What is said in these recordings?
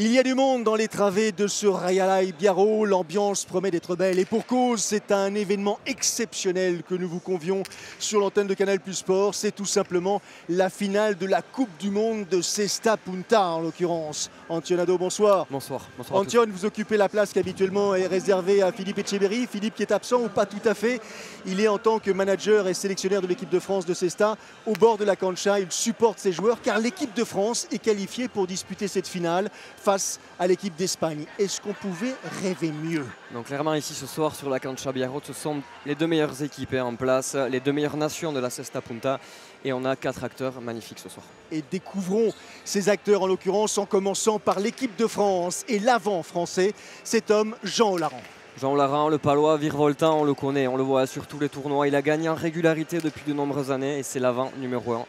Il y a du monde dans les travées de ce Rayalay Biarro. L'ambiance promet d'être belle et pour cause, c'est un événement exceptionnel que nous vous convions sur l'antenne de Canal+ Sport. C'est tout simplement la finale de la Coupe du Monde de Cesta Punta en l'occurrence. Antionado, bonsoir. Bonsoir. Bonsoir. Antion, vous occupez la place qui habituellement est réservée à Philippe Etcheberry. Philippe qui est absent ou pas tout à fait. Il est en tant que manager et sélectionneur de l'équipe de France de Cesta au bord de la cancha. Il supporte ses joueurs car l'équipe de France est qualifiée pour disputer cette finale face à l'équipe d'Espagne. Est-ce qu'on pouvait rêver mieux? Donc clairement ici ce soir sur la cancha Biarro, ce sont les deux meilleures équipes en place, les deux meilleures nations de la Cesta Punta et on a 4 acteurs magnifiques ce soir. Et découvrons ces acteurs en l'occurrence en commençant par l'équipe de France et l'avant français, cet homme Jean Olaran. Jean Olaran, le palois virevoltant, on le connaît, on le voit sur tous les tournois, il a gagné en régularité depuis de nombreuses années et c'est l'avant numéro 1.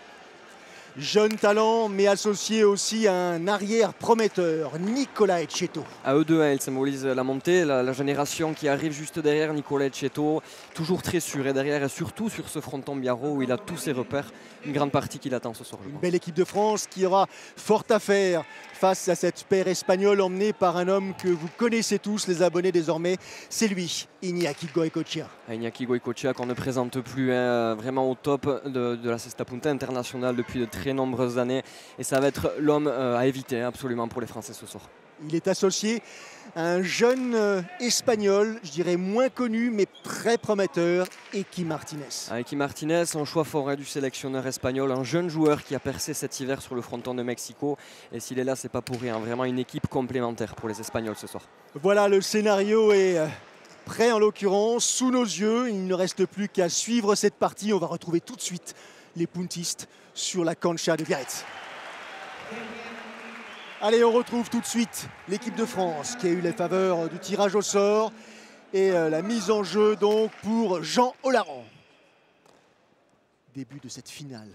Jeune talent, mais associé aussi à un arrière prometteur, Nicolas Etcheto. À eux deux, ils symbolisent la montée, la génération qui arrive juste derrière Nicolas Etcheto, toujours très sûr et derrière, et surtout sur ce fronton Biarro où il a tous ses repères, une grande partie qu'il attend ce soir. Une belle équipe de France qui aura fort à faire face à cette paire espagnole emmenée par un homme que vous connaissez tous, les abonnés désormais, c'est lui, Iñaki Goycochea. Iñaki Goycochea qu'on ne présente plus, hein, vraiment au top de la Cesta Punta internationale depuis de très nombreuses années et ça va être l'homme à éviter absolument pour les Français ce soir. Il est associé à un jeune espagnol, je dirais moins connu mais très prometteur, Eki Martinez. Eki Martinez, un choix fort du sélectionneur espagnol, un jeune joueur qui a percé cet hiver sur le fronton de Mexico et s'il est là c'est pas pour rien, vraiment une équipe complémentaire pour les Espagnols ce soir. Voilà, le scénario est prêt en l'occurrence, sous nos yeux, il ne reste plus qu'à suivre cette partie, on va retrouver tout de suite les puntistes sur la cancha de Biarritz. Allez, on retrouve tout de suite l'équipe de France qui a eu les faveurs du tirage au sort et la mise en jeu donc pour Jean Olaran. Début de cette finale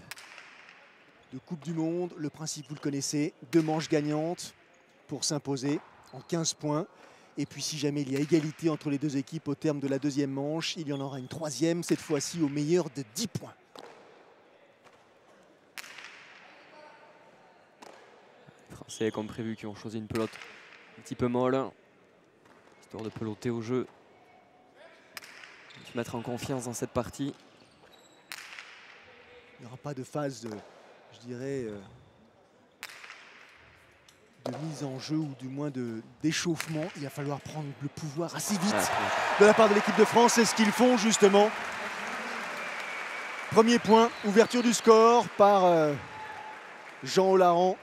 de Coupe du Monde. Le principe, vous le connaissez, 2 manches gagnantes pour s'imposer en 15 points. Et puis si jamais il y a égalité entre les deux équipes au terme de la deuxième manche, il y en aura une troisième, cette fois-ci au meilleur de 10 points. Les Français, comme prévu, qui ont choisi une pelote un petit peu molle, histoire de peloter au jeu, de se mettre en confiance dans cette partie. Il n'y aura pas de phase, je dirais, de mise en jeu ou du moins d'échauffement. Il va falloir prendre le pouvoir assez vite de la part de l'équipe de France. C'est ce qu'ils font justement. Premier point, ouverture du score par Jean Olaran.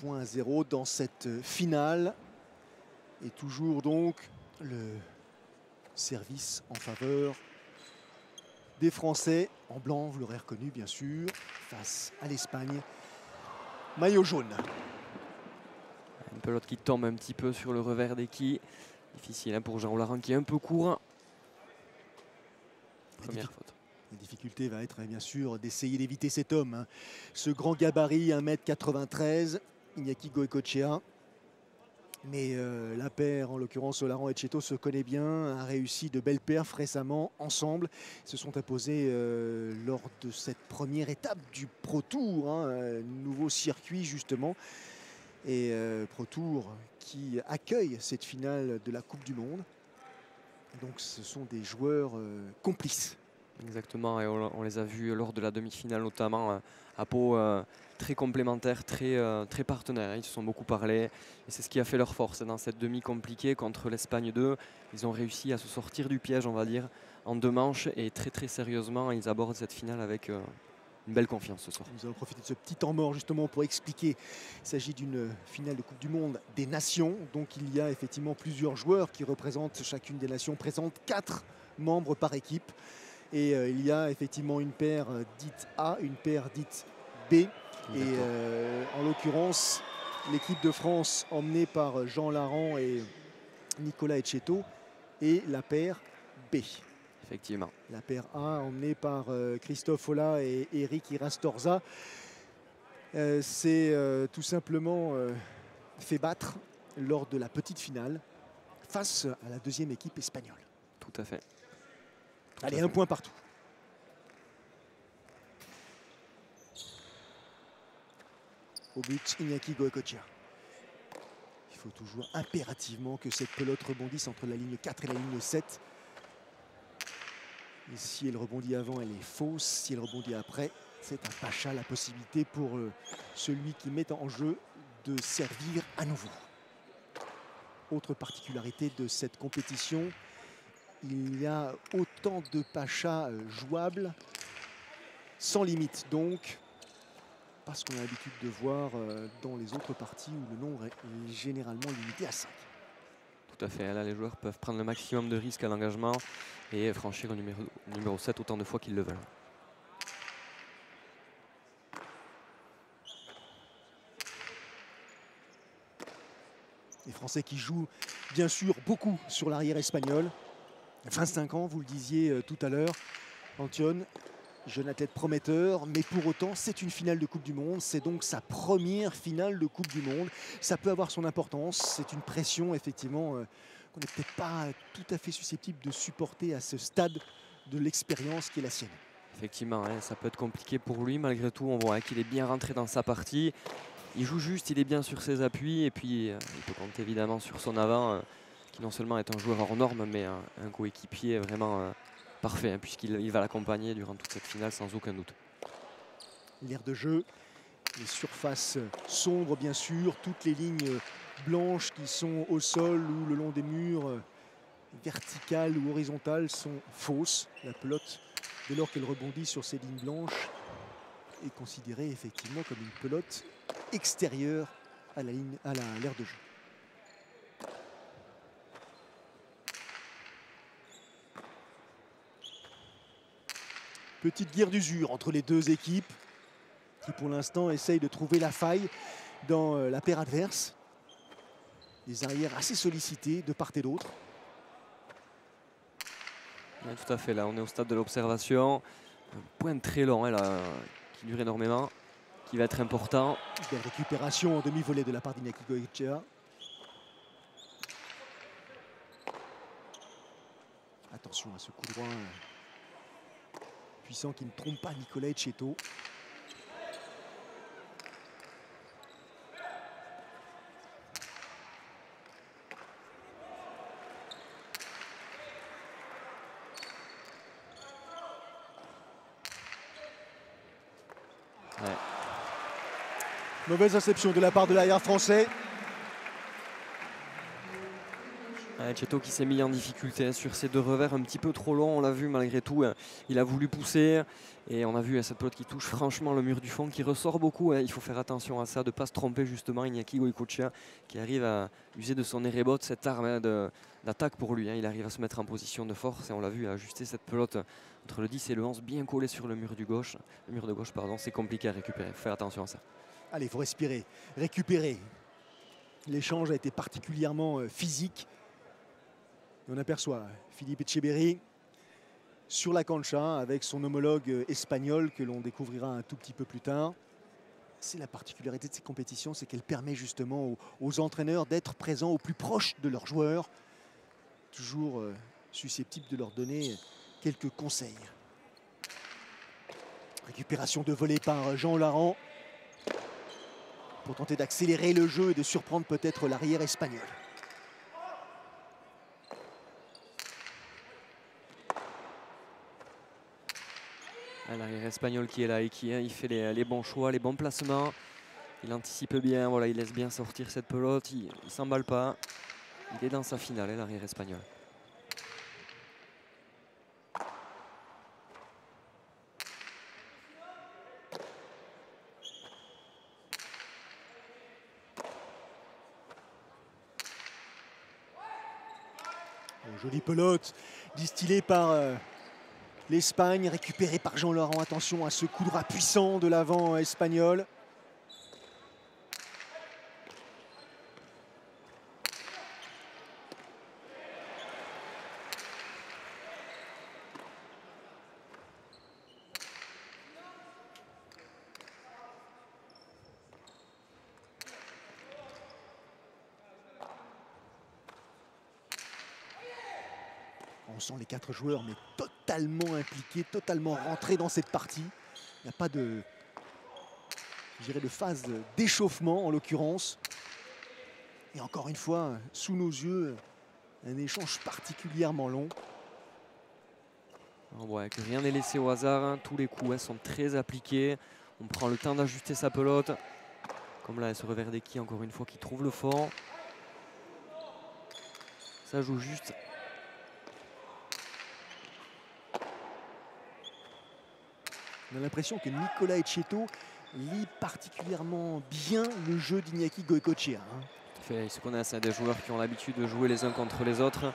1-0 dans cette finale. Et toujours donc le service en faveur des Français. En blanc, vous l'aurez reconnu bien sûr, face à l'Espagne. Maillot jaune. Une pelote qui tombe un petit peu sur le revers d'Eki. Difficile hein, pour Jean Olaran qui est un peu court. Première faute. La difficulté va être bien sûr d'essayer d'éviter cet homme. Hein. Ce grand gabarit, 1m93, Iñaki Goycochea. Mais la paire, en l'occurrence Olaran et Etcheto, se connaît bien, a réussi de belles perfs récemment ensemble. Ils se sont imposés lors de cette première étape du Pro Tour, hein, nouveau circuit justement. Et Pro Tour qui accueille cette finale de la Coupe du Monde. Donc ce sont des joueurs complices. Exactement, et on les a vus lors de la demi-finale notamment à Pau, très complémentaires, très partenaires. Ils se sont beaucoup parlé et c'est ce qui a fait leur force dans cette demi compliquée contre l'Espagne 2. Ils ont réussi à se sortir du piège, on va dire, en 2 manches et très sérieusement, ils abordent cette finale avec une belle confiance ce soir. Nous allons profiter de ce petit temps mort justement pour expliquer. Il s'agit d'une finale de Coupe du Monde des Nations. Donc il y a effectivement plusieurs joueurs qui représentent chacune des nations, présente 4 membres par équipe. Et il y a effectivement une paire dite A, une paire dite B. Et en l'occurrence, l'équipe de France emmenée par Jean Olaran et Nicolas Etcheto et la paire B. Effectivement. La paire A emmenée par Christophe Ola et Eric Irastorza. C'est tout simplement fait battre lors de la petite finale face à la deuxième équipe espagnole. Tout à fait. Allez, 1 point partout. au but Iñaki Goicoechea. Il faut toujours impérativement que cette pelote rebondisse entre la ligne 4 et la ligne 7. Et si elle rebondit avant, elle est fausse. Si elle rebondit après, c'est un pacha, la possibilité pour celui qui met en jeu de servir à nouveau. Autre particularité de cette compétition, il y a autant de pachas jouables, sans limite donc, parce qu'on a l'habitude de voir dans les autres parties où le nombre est généralement limité à 5. Tout à fait, là les joueurs peuvent prendre le maximum de risques à l'engagement et franchir le numéro 7 autant de fois qu'ils le veulent. Les Français qui jouent bien sûr beaucoup sur l'arrière espagnol. 25 ans, vous le disiez tout à l'heure, Antion, jeune athlète prometteur, mais pour autant c'est une finale de Coupe du Monde, c'est donc sa première finale de Coupe du Monde. Ça peut avoir son importance, c'est une pression effectivement qu'on n'est peut-être pas tout à fait susceptible de supporter à ce stade de l'expérience qui est la sienne. Effectivement, hein, ça peut être compliqué pour lui, malgré tout on voit qu'il est bien rentré dans sa partie. Il joue juste, il est bien sur ses appuis et puis il peut compter évidemment sur son avant, qui non seulement est un joueur hors norme, mais un coéquipier vraiment parfait, hein, puisqu'il va l'accompagner durant toute cette finale sans aucun doute. L'aire de jeu, les surfaces sombres bien sûr, toutes les lignes blanches qui sont au sol ou le long des murs, verticales ou horizontales, sont fausses. La pelote, dès lors qu'elle rebondit sur ces lignes blanches, est considérée effectivement comme une pelote extérieure à l'aire de jeu. Petite guerre d'usure entre les deux équipes qui pour l'instant essayent de trouver la faille dans la paire adverse. Les arrières assez sollicités de part et d'autre. Oui, tout à fait, là on est au stade de l'observation. Un point très long hein, là, qui dure énormément, qui va être important. Belle récupération en demi-volée de la part d'Iñaki Goicoechea. Attention à ce coup droit puissant qui ne trompe pas Nicolas Etcheto. Ouais. Mauvaise réception de la part de l'arrière français. Etcheto qui s'est mis en difficulté sur ces deux revers un petit peu trop longs, on l'a vu malgré tout, il a voulu pousser et on a vu cette pelote qui touche franchement le mur du fond, qui ressort beaucoup, il faut faire attention à ça, de ne pas se tromper justement. Iñaki Goicoechea qui arrive à user de son erébot, cette arme d'attaque pour lui, il arrive à se mettre en position de force et on l'a vu ajuster cette pelote entre le 10 et le 11 bien collé sur le mur de gauche, c'est compliqué à récupérer, il faut faire attention à ça. Allez, il faut respirer, récupérer. L'échange a été particulièrement physique. Et on aperçoit Philippe Etcheberry sur la cancha avec son homologue espagnol que l'on découvrira un tout petit peu plus tard. C'est la particularité de ces compétitions, c'est qu'elle permet justement aux entraîneurs d'être présents au plus proche de leurs joueurs, toujours susceptibles de leur donner quelques conseils. Récupération de volée par Jean Larand pour tenter d'accélérer le jeu et de surprendre peut-être l'arrière espagnol. L'arrière espagnol qui est là et qui il fait les bons choix, les bons placements. Il anticipe bien, voilà, il laisse bien sortir cette pelote, il ne s'emballe pas. Il est dans sa finale, l'arrière espagnol. Jolie pelote distillée par l'Espagne, récupérée par Jean Larand. Attention à ce coup droit puissant de l'avant espagnol. On sent les 4 joueurs, mais totalement impliqués, totalement rentrés dans cette partie. Il n'y a pas de je dirais, de phase d'échauffement en l'occurrence. Et encore une fois, sous nos yeux, un échange particulièrement long. On voit que rien n'est laissé au hasard, hein. Tous les coups sont très appliqués. On prend le temps d'ajuster sa pelote. Comme là, ce revers d'équille, encore une fois, qui trouve le fond. Ça joue juste. On a l'impression que Nicolas Etcheto lit particulièrement bien le jeu d'Iñaki Goycochea. Il se connaissent, des joueurs qui ont l'habitude de jouer les uns contre les autres.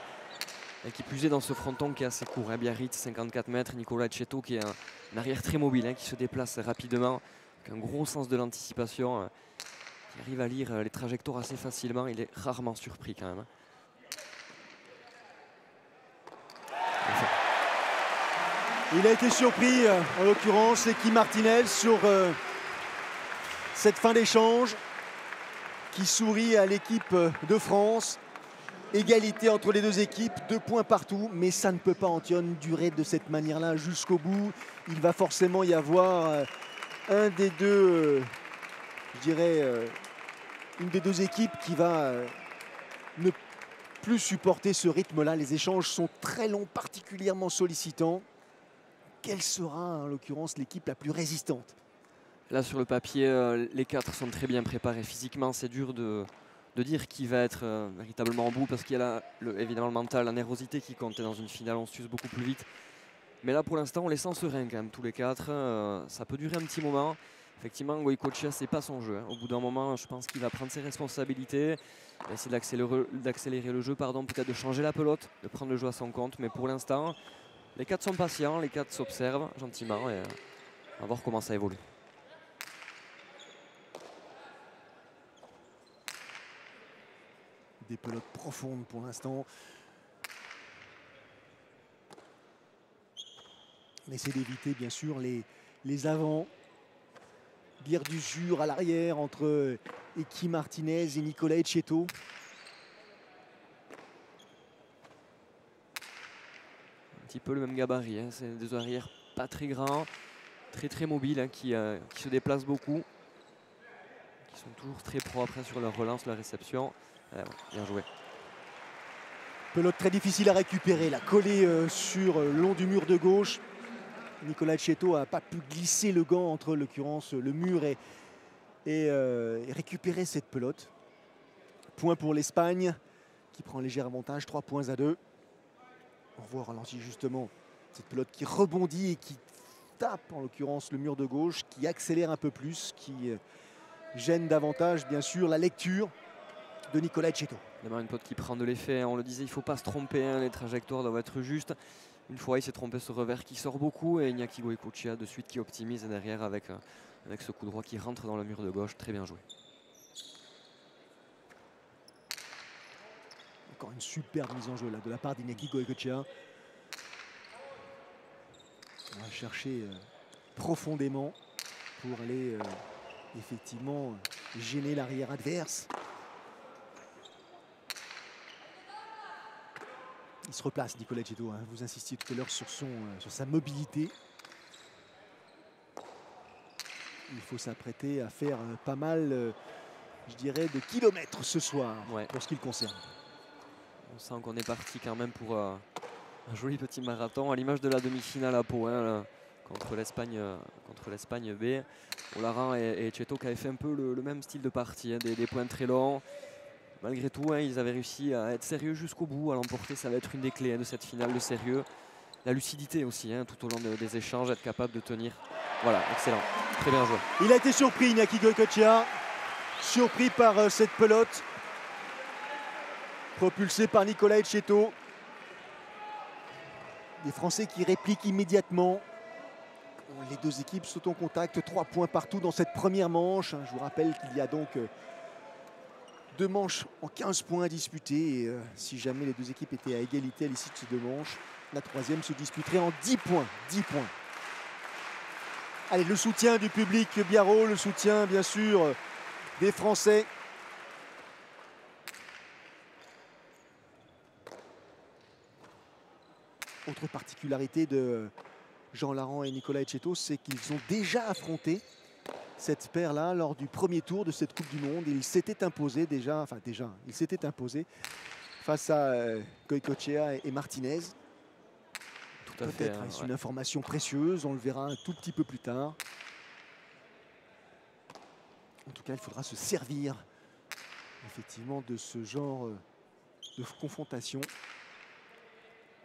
Et qui plus est dans ce fronton qui est assez court. Biarritz, 54 mètres. Nicolas Etcheto qui est un arrière très mobile, qui se déplace rapidement. Avec un gros sens de l'anticipation. Qui arrive à lire les trajectoires assez facilement. Il est rarement surpris quand même. Il a été surpris, en l'occurrence, Eki Martinez sur cette fin d'échange qui sourit à l'équipe de France. Égalité entre les deux équipes, 2 points partout, mais ça ne peut pas, Antoine, durer de cette manière-là jusqu'au bout. Il va forcément y avoir un des deux, je dirais, une des deux équipes qui va ne plus supporter ce rythme-là. Les échanges sont très longs, particulièrement sollicitants. Quelle sera, en l'occurrence, l'équipe la plus résistante? Là, sur le papier, les 4 sont très bien préparés physiquement. C'est dur de dire qui va être véritablement en bout parce qu'il y a évidemment le mental, la nervosité qui compte. Et dans une finale, on s'use beaucoup plus vite. Mais là, pour l'instant, on les sent sereins quand même, tous les 4. Ça peut durer un petit moment. Effectivement, Goycochea, c'est pas son jeu. Au bout d'un moment, je pense qu'il va prendre ses responsabilités. Il va essayer d'accélérer le jeu, peut-être de changer la pelote, de prendre le jeu à son compte. Mais pour l'instant, les 4 sont patients, les 4 s'observent gentiment. Et on va voir comment ça évolue. Des pelotes profondes pour l'instant. On essaie d'éviter bien sûr les avants. Bière d'usure à l'arrière entre Eki Martinez et Nicolas Etcheto. Un petit peu le même gabarit, c'est des arrières pas très grands, très mobiles, qui se déplacent beaucoup. Qui sont toujours très propres sur leur relance, leur réception. Bien joué. Pelote très difficile à récupérer, la collée sur le long du mur de gauche. Nicolas Etcheto n'a pas pu glisser le gant entre l'occurrence le mur et récupérer cette pelote. Point pour l'Espagne qui prend un léger avantage, 3-2. On voit au ralenti justement cette pelote qui rebondit et qui tape en l'occurrence le mur de gauche, qui accélère un peu plus, qui gêne davantage bien sûr la lecture de Nicolas Etcheto. D'abord une pelote qui prend de l'effet, on le disait, il ne faut pas se tromper, les trajectoires doivent être justes. Une fois il s'est trompé ce revers qui sort beaucoup et Iñaki Goycochea de suite qui optimise derrière avec ce coup droit qui rentre dans le mur de gauche, très bien joué. Encore une superbe mise en jeu là, de la part d'Iñaki Goycochea. On va chercher profondément pour aller effectivement gêner l'arrière adverse. Il se replace, Nicolas Etcheto. Vous insistiez tout à l'heure sur sa mobilité. Il faut s'apprêter à faire pas mal, je dirais, de kilomètres ce soir, pour ce qui le concerne. On sent qu'on est parti quand même pour un joli petit marathon, à l'image de la demi-finale à Pau, contre l'Espagne B. Olaran et Etcheto qui avaient fait un peu le même style de partie, des points très longs. Malgré tout, ils avaient réussi à être sérieux jusqu'au bout, à l'emporter. Ça va être une des clés de cette finale, le sérieux. La lucidité aussi, tout au long des échanges, être capable de tenir. Voilà, excellent, très bien joué. Il a été surpris, Iñaki Goycochea, surpris par cette pelote, propulsé par Nicolas Etcheto. Les Français qui répliquent immédiatement. Les deux équipes sont en contact, 3 points partout dans cette première manche. Je vous rappelle qu'il y a donc 2 manches en 15 points à disputer. Et si jamais les deux équipes étaient à égalité à l'issue de ces 2 manches, la troisième se disputerait en 10 points. 10 points. Allez, le soutien du public biarro, le soutien bien sûr des Français. Autre particularité de Jean Larand et Nicolas Etcheto, c'est qu'ils ont déjà affronté cette paire-là lors du premier tour de cette Coupe du Monde. Il s'était imposé déjà, il s'était imposé face à Goicoechea et Martinez. Tout à fait. Peut-être est-ce une information précieuse, on le verra un tout petit peu plus tard. En tout cas, il faudra se servir effectivement de ce genre de confrontation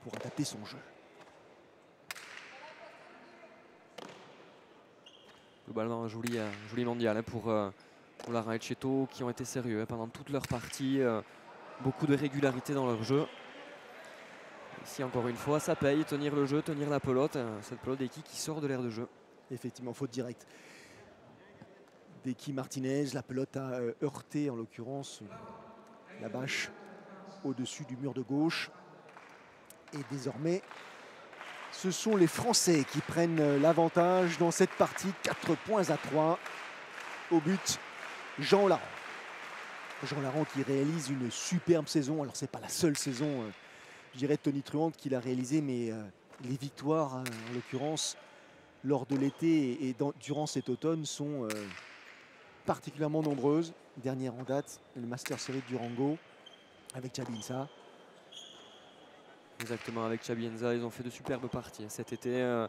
pour adapter son jeu. Globalement, un joli mondial pour Olaran et Cheto, qui ont été sérieux pendant toute leur partie. Beaucoup de régularité dans leur jeu. Ici, encore une fois, ça paye, tenir le jeu, tenir la pelote. Cette pelote d'Eki qui sort de l'aire de jeu. Effectivement, faute directe d'Eki Martinez. La pelote a heurté, en l'occurrence, la bâche au-dessus du mur de gauche. Et désormais, ce sont les Français qui prennent l'avantage dans cette partie. 4 points à 3 au but. Jean Larand. Jean Larand qui réalise une superbe saison. Alors, ce n'est pas la seule saison, je dirais, de Tony Truant qu'il a réalisé, mais les victoires, en l'occurrence, lors de l'été et durant cet automne, sont particulièrement nombreuses. Dernière en date, le Master Series de Durango avec Chabienza. Exactement, avec Chabienza, ils ont fait de superbes parties cet été.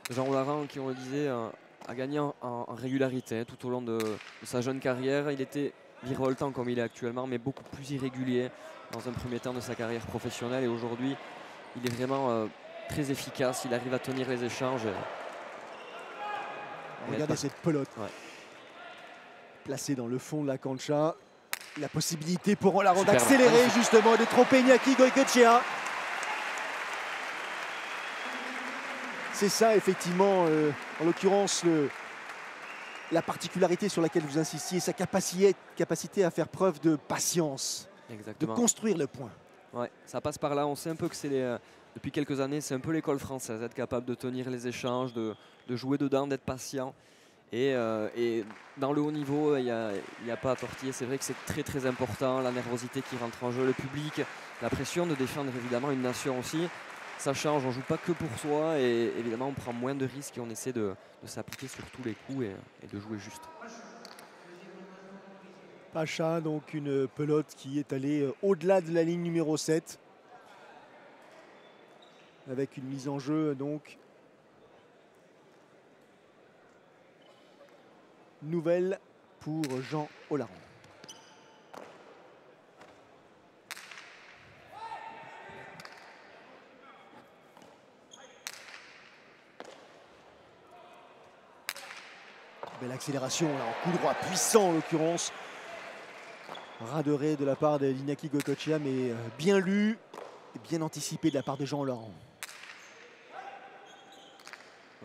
Jean Larand, qui on le disait, a gagné en régularité tout au long de sa jeune carrière. Il était virevoltant comme il est actuellement, mais beaucoup plus irrégulier dans un premier temps de sa carrière professionnelle. Et aujourd'hui, il est vraiment très efficace. Il arrive à tenir les échanges. Regardez cette pelote placée dans le fond de la cancha. La possibilité pour Jean Larand d'accélérer justement et de tromper Iñaki Goicoechea. C'est ça, effectivement, en l'occurrence, la particularité sur laquelle vous insistiez, sa capacité à faire preuve de patience, de construire le point. Ouais, ça passe par là. On sait un peu que c'est depuis quelques années, c'est un peu l'école française, être capable de tenir les échanges, de jouer dedans, d'être patient. Et dans le haut niveau, il n'y a pas à tortiller. C'est vrai que c'est très très important, la nervosité qui rentre en jeu, le public, la pression de défendre évidemment une nation aussi. Ça change, on ne joue pas que pour soi et évidemment on prend moins de risques et on essaie de s'appliquer sur tous les coups et de jouer juste. Pacha, donc une pelote qui est allée au-delà de la ligne numéro 7. Avec une mise en jeu donc nouvelle pour Jean Olaran. Belle accélération, là, en coup droit puissant en l'occurrence. Raderé de la part d'Iñaki Goicoechea, mais bien lu et bien anticipé de la part de Jean Olaran.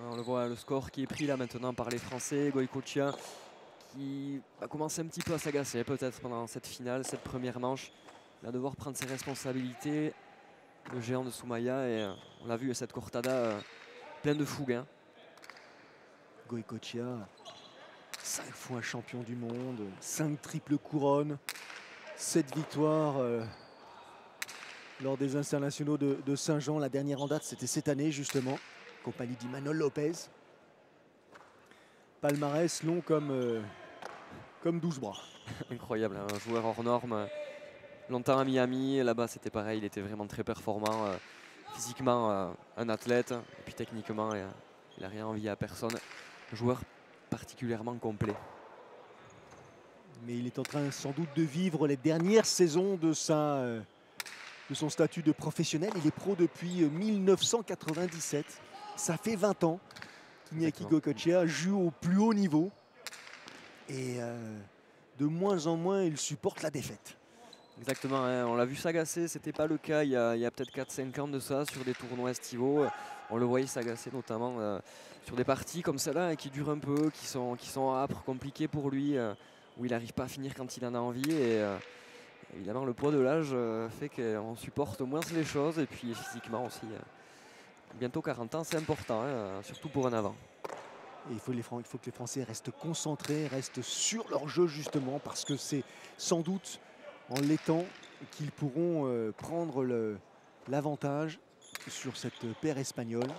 On le voit, le score qui est pris là maintenant par les Français. Goicoechea qui va commencer un petit peu à s'agacer peut-être pendant cette finale, cette première manche. Il va devoir prendre ses responsabilités. Le géant de Soumaya, et on l'a vu, cette cortada pleine de fougue. Hein. Goicoechea, 5 fois champion du monde, 5 triples couronnes, 7 victoires lors des internationaux de Saint-Jean. La dernière en date, c'était cette année justement, compagnie d'Imanol Lopez. Palmarès long comme 12 bras. Incroyable, hein, un joueur hors norme. Longtemps à Miami, là-bas c'était pareil, il était vraiment très performant. Physiquement, un athlète, et puis techniquement, il n'a rien envié à personne. Un joueur particulièrement complet. Mais il est en train sans doute de vivre les dernières saisons de son statut de professionnel. Il est pro depuis 1997. Ça fait 20 ans qu'Iñaki Goicoechea joue au plus haut niveau. Et de moins en moins, il supporte la défaite. Exactement, hein, on l'a vu s'agacer, c'était pas le cas il y a peut-être 4-5 ans de ça sur des tournois estivaux. On le voyait s'agacer notamment sur des parties comme celle-là qui durent un peu, qui sont âpres, compliquées pour lui, où il n'arrive pas à finir quand il en a envie. Et évidemment, le poids de l'âge fait qu'on supporte moins les choses, et puis physiquement aussi. Bientôt 40 ans, c'est important, hein, surtout pour un avant. Et il faut que les Français restent concentrés, restent sur leur jeu justement, parce que c'est sans doute en l'étant qu'ils pourront prendre l'avantage sur cette paire espagnole.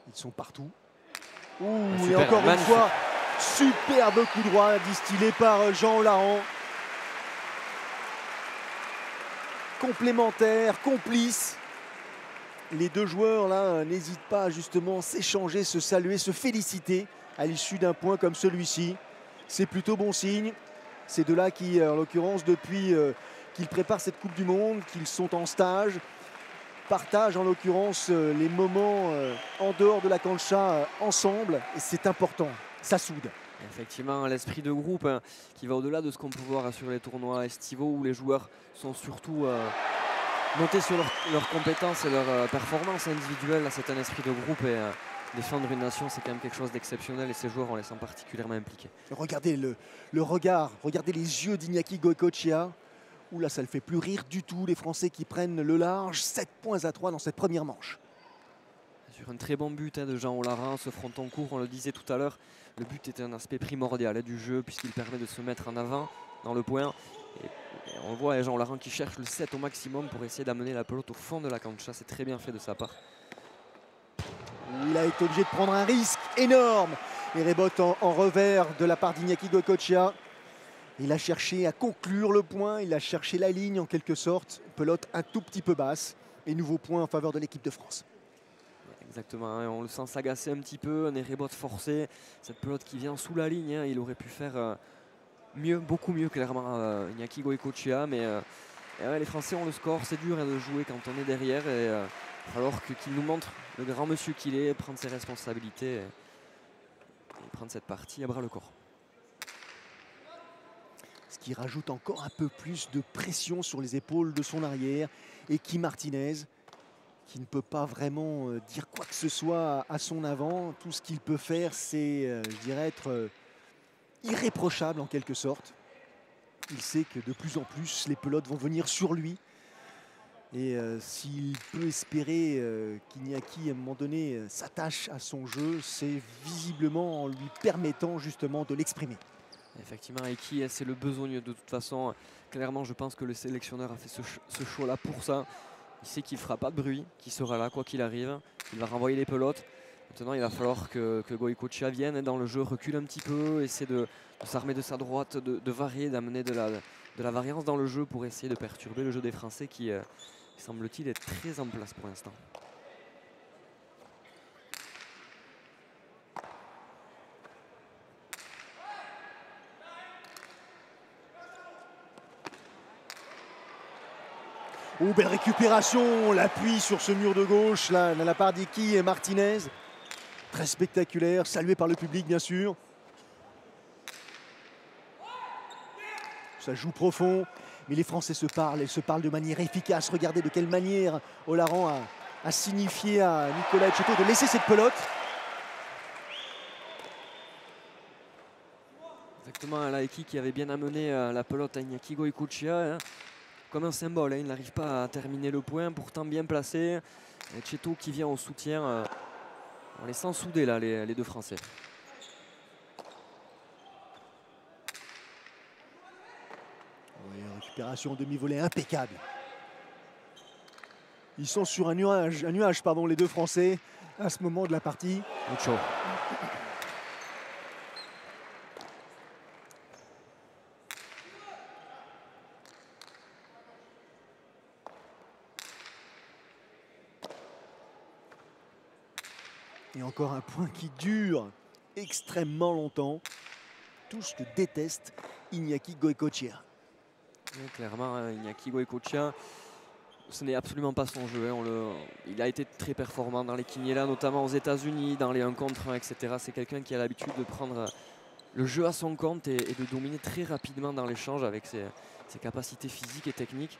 Ils sont partout. Ouh, et encore une fois, Superbe coup droit distillé par Jean Olaran. Complémentaire, complice. Les deux joueurs là n'hésitent pas à justement s'échanger, se saluer, se féliciter à l'issue d'un point comme celui-ci. C'est plutôt bon signe. Ces deux-là qui, en l'occurrence, depuis qu'ils préparent cette Coupe du Monde, qu'ils sont en stage, partagent en l'occurrence les moments en dehors de la cancha ensemble. Et c'est important, ça soude. Effectivement, l'esprit de groupe hein, qui va au-delà de ce qu'on peut voir sur les tournois estivaux où les joueurs sont surtout notés sur leurs compétences et leurs performances individuelles. Là, c'est un esprit de groupe et défendre une nation, c'est quand même quelque chose d'exceptionnel et ces joueurs, on les sent particulièrement impliqués. Regardez le regard, regardez les yeux d'Iñaki Goicoechea. Ouh là, ça ne le fait plus rire du tout. Les Français qui prennent le large, 7-3 dans cette première manche. Sur un très bon but hein, de Jean Olaran, ce fronton court, on le disait tout à l'heure, le but est un aspect primordial hein, du jeu puisqu'il permet de se mettre en avant dans le point. Et on voit hein, Jean Olaran qui cherche le 7 au maximum pour essayer d'amener la pelote au fond de la cancha. C'est très bien fait de sa part. Il a été obligé de prendre un risque énorme. Les rebotes en revers de la part d'Iñaki Goicoechea. Il a cherché à conclure le point, il a cherché la ligne en quelque sorte. Pelote un tout petit peu basse et nouveau point en faveur de l'équipe de France. Exactement, hein, on le sent s'agacer un petit peu, un rebote forcé. Cette pelote qui vient sous la ligne, hein, il aurait pu faire mieux, beaucoup mieux clairement Iñaki Goicoechea. Mais ouais, les Français ont le score, c'est dur hein, de jouer quand on est derrière. Et alors qu'il nous montre le grand monsieur qu'il est, prendre ses responsabilités et prendre cette partie à bras le corps. Ce qui rajoute encore un peu plus de pression sur les épaules de son arrière. Et Guy Martinez, qui ne peut pas vraiment dire quoi que ce soit à son avant. Tout ce qu'il peut faire, c'est, je dirais, être irréprochable en quelque sorte. Il sait que de plus en plus, les pelotes vont venir sur lui. Et s'il peut espérer qu'Iñaki, à un moment donné, s'attache à son jeu, c'est visiblement en lui permettant justement de l'exprimer. Effectivement, Aiki, c'est le besogne de toute façon. Clairement, je pense que le sélectionneur a fait ce choix-là pour ça. Il sait qu'il ne fera pas de bruit, qu'il sera là quoi qu'il arrive. Il va renvoyer les pelotes. Maintenant, il va falloir que Goicoechea vienne dans le jeu, recule un petit peu, essaie de s'armer de sa droite, de varier, d'amener de la variance dans le jeu pour essayer de perturber le jeu des Français qui semble-t-il, est très en place pour l'instant. Oh, belle récupération, l'appui sur ce mur de gauche là, de la part d'Iki et Martinez. Très spectaculaire, salué par le public bien sûr. Ça joue profond, mais les Français se parlent, et se parlent de manière efficace. Regardez de quelle manière Olaran a signifié à Nicolas Etcheto de laisser cette pelote. Exactement, là, Eki qui avait bien amené la pelote à Iñaki Goicoechea. Hein. Comme un symbole, hein, il n'arrive pas à terminer le point, pourtant bien placé. Etcheto qui vient au soutien. On les sent soudés là, les deux Français. Oui, récupération demi-volée impeccable. Ils sont sur un nuage, les deux Français, à ce moment de la partie. Mucho. Et encore un point qui dure extrêmement longtemps. Tout ce que déteste Iñaki Goicoechea. Oui, clairement, Iñaki Goicoechea, ce n'est absolument pas son jeu. Hein. Il a été très performant dans les quiniélas, notamment aux États-Unis, dans les 1 contre 1, etc. C'est quelqu'un qui a l'habitude de prendre le jeu à son compte et de dominer très rapidement dans l'échange avec ses capacités physiques et techniques.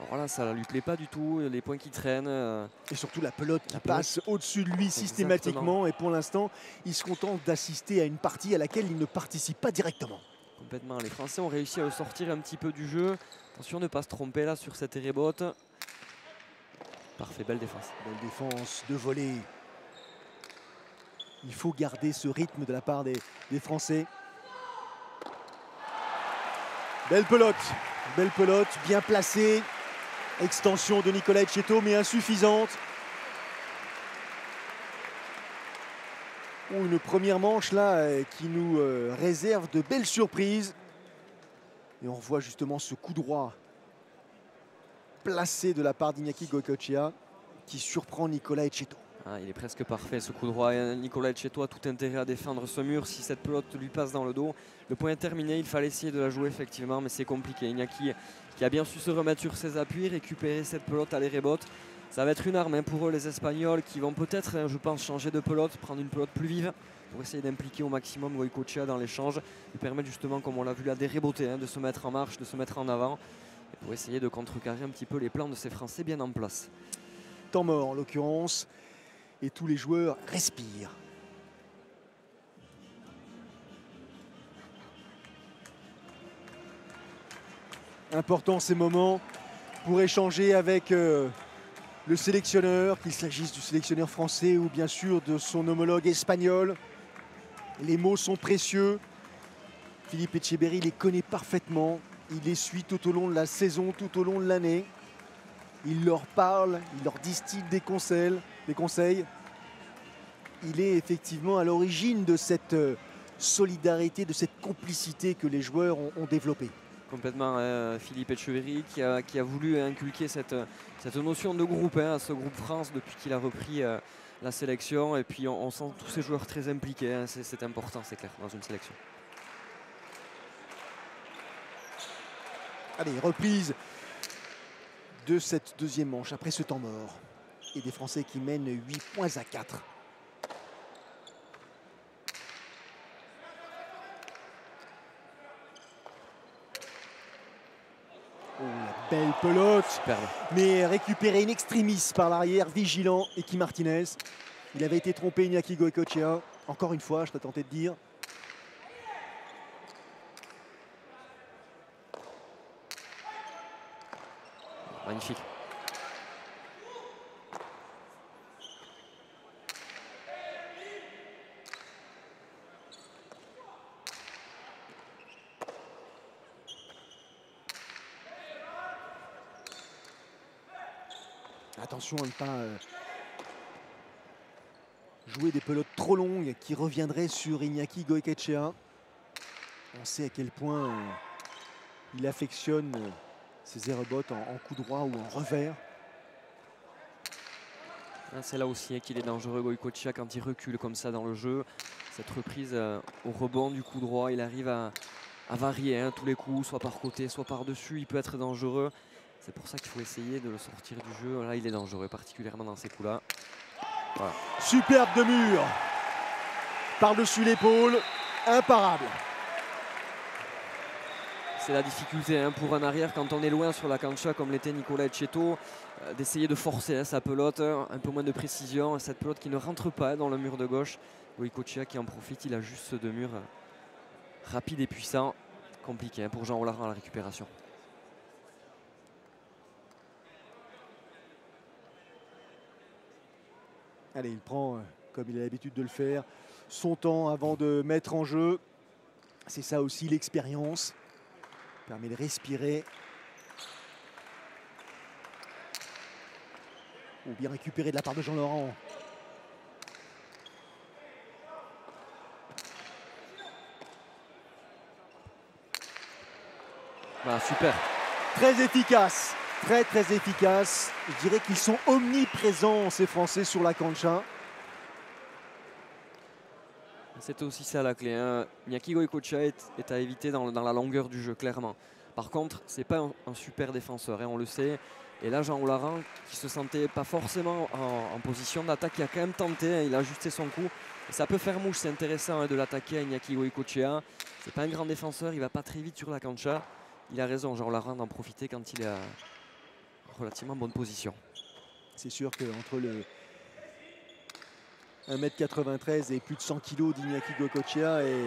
Alors là, ça ne lui plaît pas du tout, les points qui traînent. Et surtout la pelote qui passe au-dessus de lui systématiquement. Et pour l'instant, il se contente d'assister à une partie à laquelle il ne participe pas directement. Complètement. Les Français ont réussi à le sortir un petit peu du jeu. Attention de ne pas se tromper là sur cette rebote. Parfait, belle défense. Belle défense de volée. Il faut garder ce rythme de la part des Français. Belle pelote, bien placée. Extension de Nicolas Etcheto, mais insuffisante. Oh, une première manche là qui nous réserve de belles surprises. Et on voit justement ce coup droit placé de la part d'Iñaki Goicoechea qui surprend Nicolas Etcheto. Ah, il est presque parfait ce coup droit. Et Nicolas Etcheto a tout intérêt à défendre ce mur. Si cette pelote lui passe dans le dos, le point est terminé. Il fallait essayer de la jouer effectivement, mais c'est compliqué. Iñaki qui a bien su se remettre sur ses appuis, récupérer cette pelote, aller rebote. Ça va être une arme pour eux, les Espagnols, qui vont peut-être, je pense, changer de pelote, prendre une pelote plus vive pour essayer d'impliquer au maximum Goicoechea dans l'échange, lui permettre justement, comme on l'a vu là, de reboter, de se mettre en marche, de se mettre en avant, et pour essayer de contrecarrer un petit peu les plans de ces Français bien en place. Temps mort en l'occurrence, et tous les joueurs respirent. Important ces moments pour échanger avec le sélectionneur, qu'il s'agisse du sélectionneur français ou bien sûr de son homologue espagnol. Les mots sont précieux. Philippe Etcheverry les connaît parfaitement. Il les suit tout au long de la saison, tout au long de l'année. Il leur parle, il leur distille des conseils. Il est effectivement à l'origine de cette solidarité, de cette complicité que les joueurs ont développée. Complètement, Philippe Etcheverry qui a voulu inculquer cette notion de groupe à ce groupe France depuis qu'il a repris la sélection. Et puis on sent tous ces joueurs très impliqués, c'est important, c'est clair, dans une sélection. Allez, reprise de cette deuxième manche après ce temps mort. Et des Français qui mènent 8-4. Oh, la belle pelote. Superbe. Mais récupéré in extremis par l'arrière, vigilant, Eki Martinez. Il avait été trompé, Iñaki Goicoechea. Encore une fois, je t'ai tenté de dire. Magnifique. Attention à ne pas jouer des pelotes trop longues qui reviendraient sur Iñaki Goicoechea. On sait à quel point il affectionne ses aérobots en coup droit ou en revers. C'est là aussi qu'il est dangereux, Goicoechea, quand il recule comme ça dans le jeu. Cette reprise au rebond du coup droit, il arrive à varier tous les coups, soit par côté, soit par-dessus. Il peut être dangereux. C'est pour ça qu'il faut essayer de le sortir du jeu. Là, il est dangereux, particulièrement dans ces coups-là. Voilà. Superbe de mur. Par-dessus l'épaule, imparable. C'est la difficulté pour un arrière quand on est loin sur la cancha comme l'était Nicolas Etcheto, d'essayer de forcer sa pelote, un peu moins de précision. Cette pelote qui ne rentre pas dans le mur de gauche. Goicoechea qui en profite, il a juste ce deux murs rapide et puissant. Compliqué pour Jean Olaran à la récupération. Allez, il prend, comme il a l'habitude de le faire, son temps avant de mettre en jeu. C'est ça aussi l'expérience. Permet de respirer. Ou bien récupéré de la part de Jean Laurent. Voilà, super. Très efficace. Très efficace. Je dirais qu'ils sont omniprésents, ces Français, sur la cancha. C'était aussi ça la clé. Iñaki Goicoechea est à éviter dans la longueur du jeu, clairement. Par contre, c'est pas un super défenseur, on le sait. Et là, Jean Olaran, qui se sentait pas forcément en position d'attaque, il a quand même tenté, il a ajusté son coup. Et ça peut faire mouche, c'est intéressant de l'attaquer à Iñaki Goicoechea. C'est pas un grand défenseur, il va pas très vite sur la cancha. Il a raison, Jean Olaran, d'en profiter quand il est à relativement bonne position. C'est sûr qu'entre le 1m93 et plus de 100 kg d'Iñaki Goicoechea et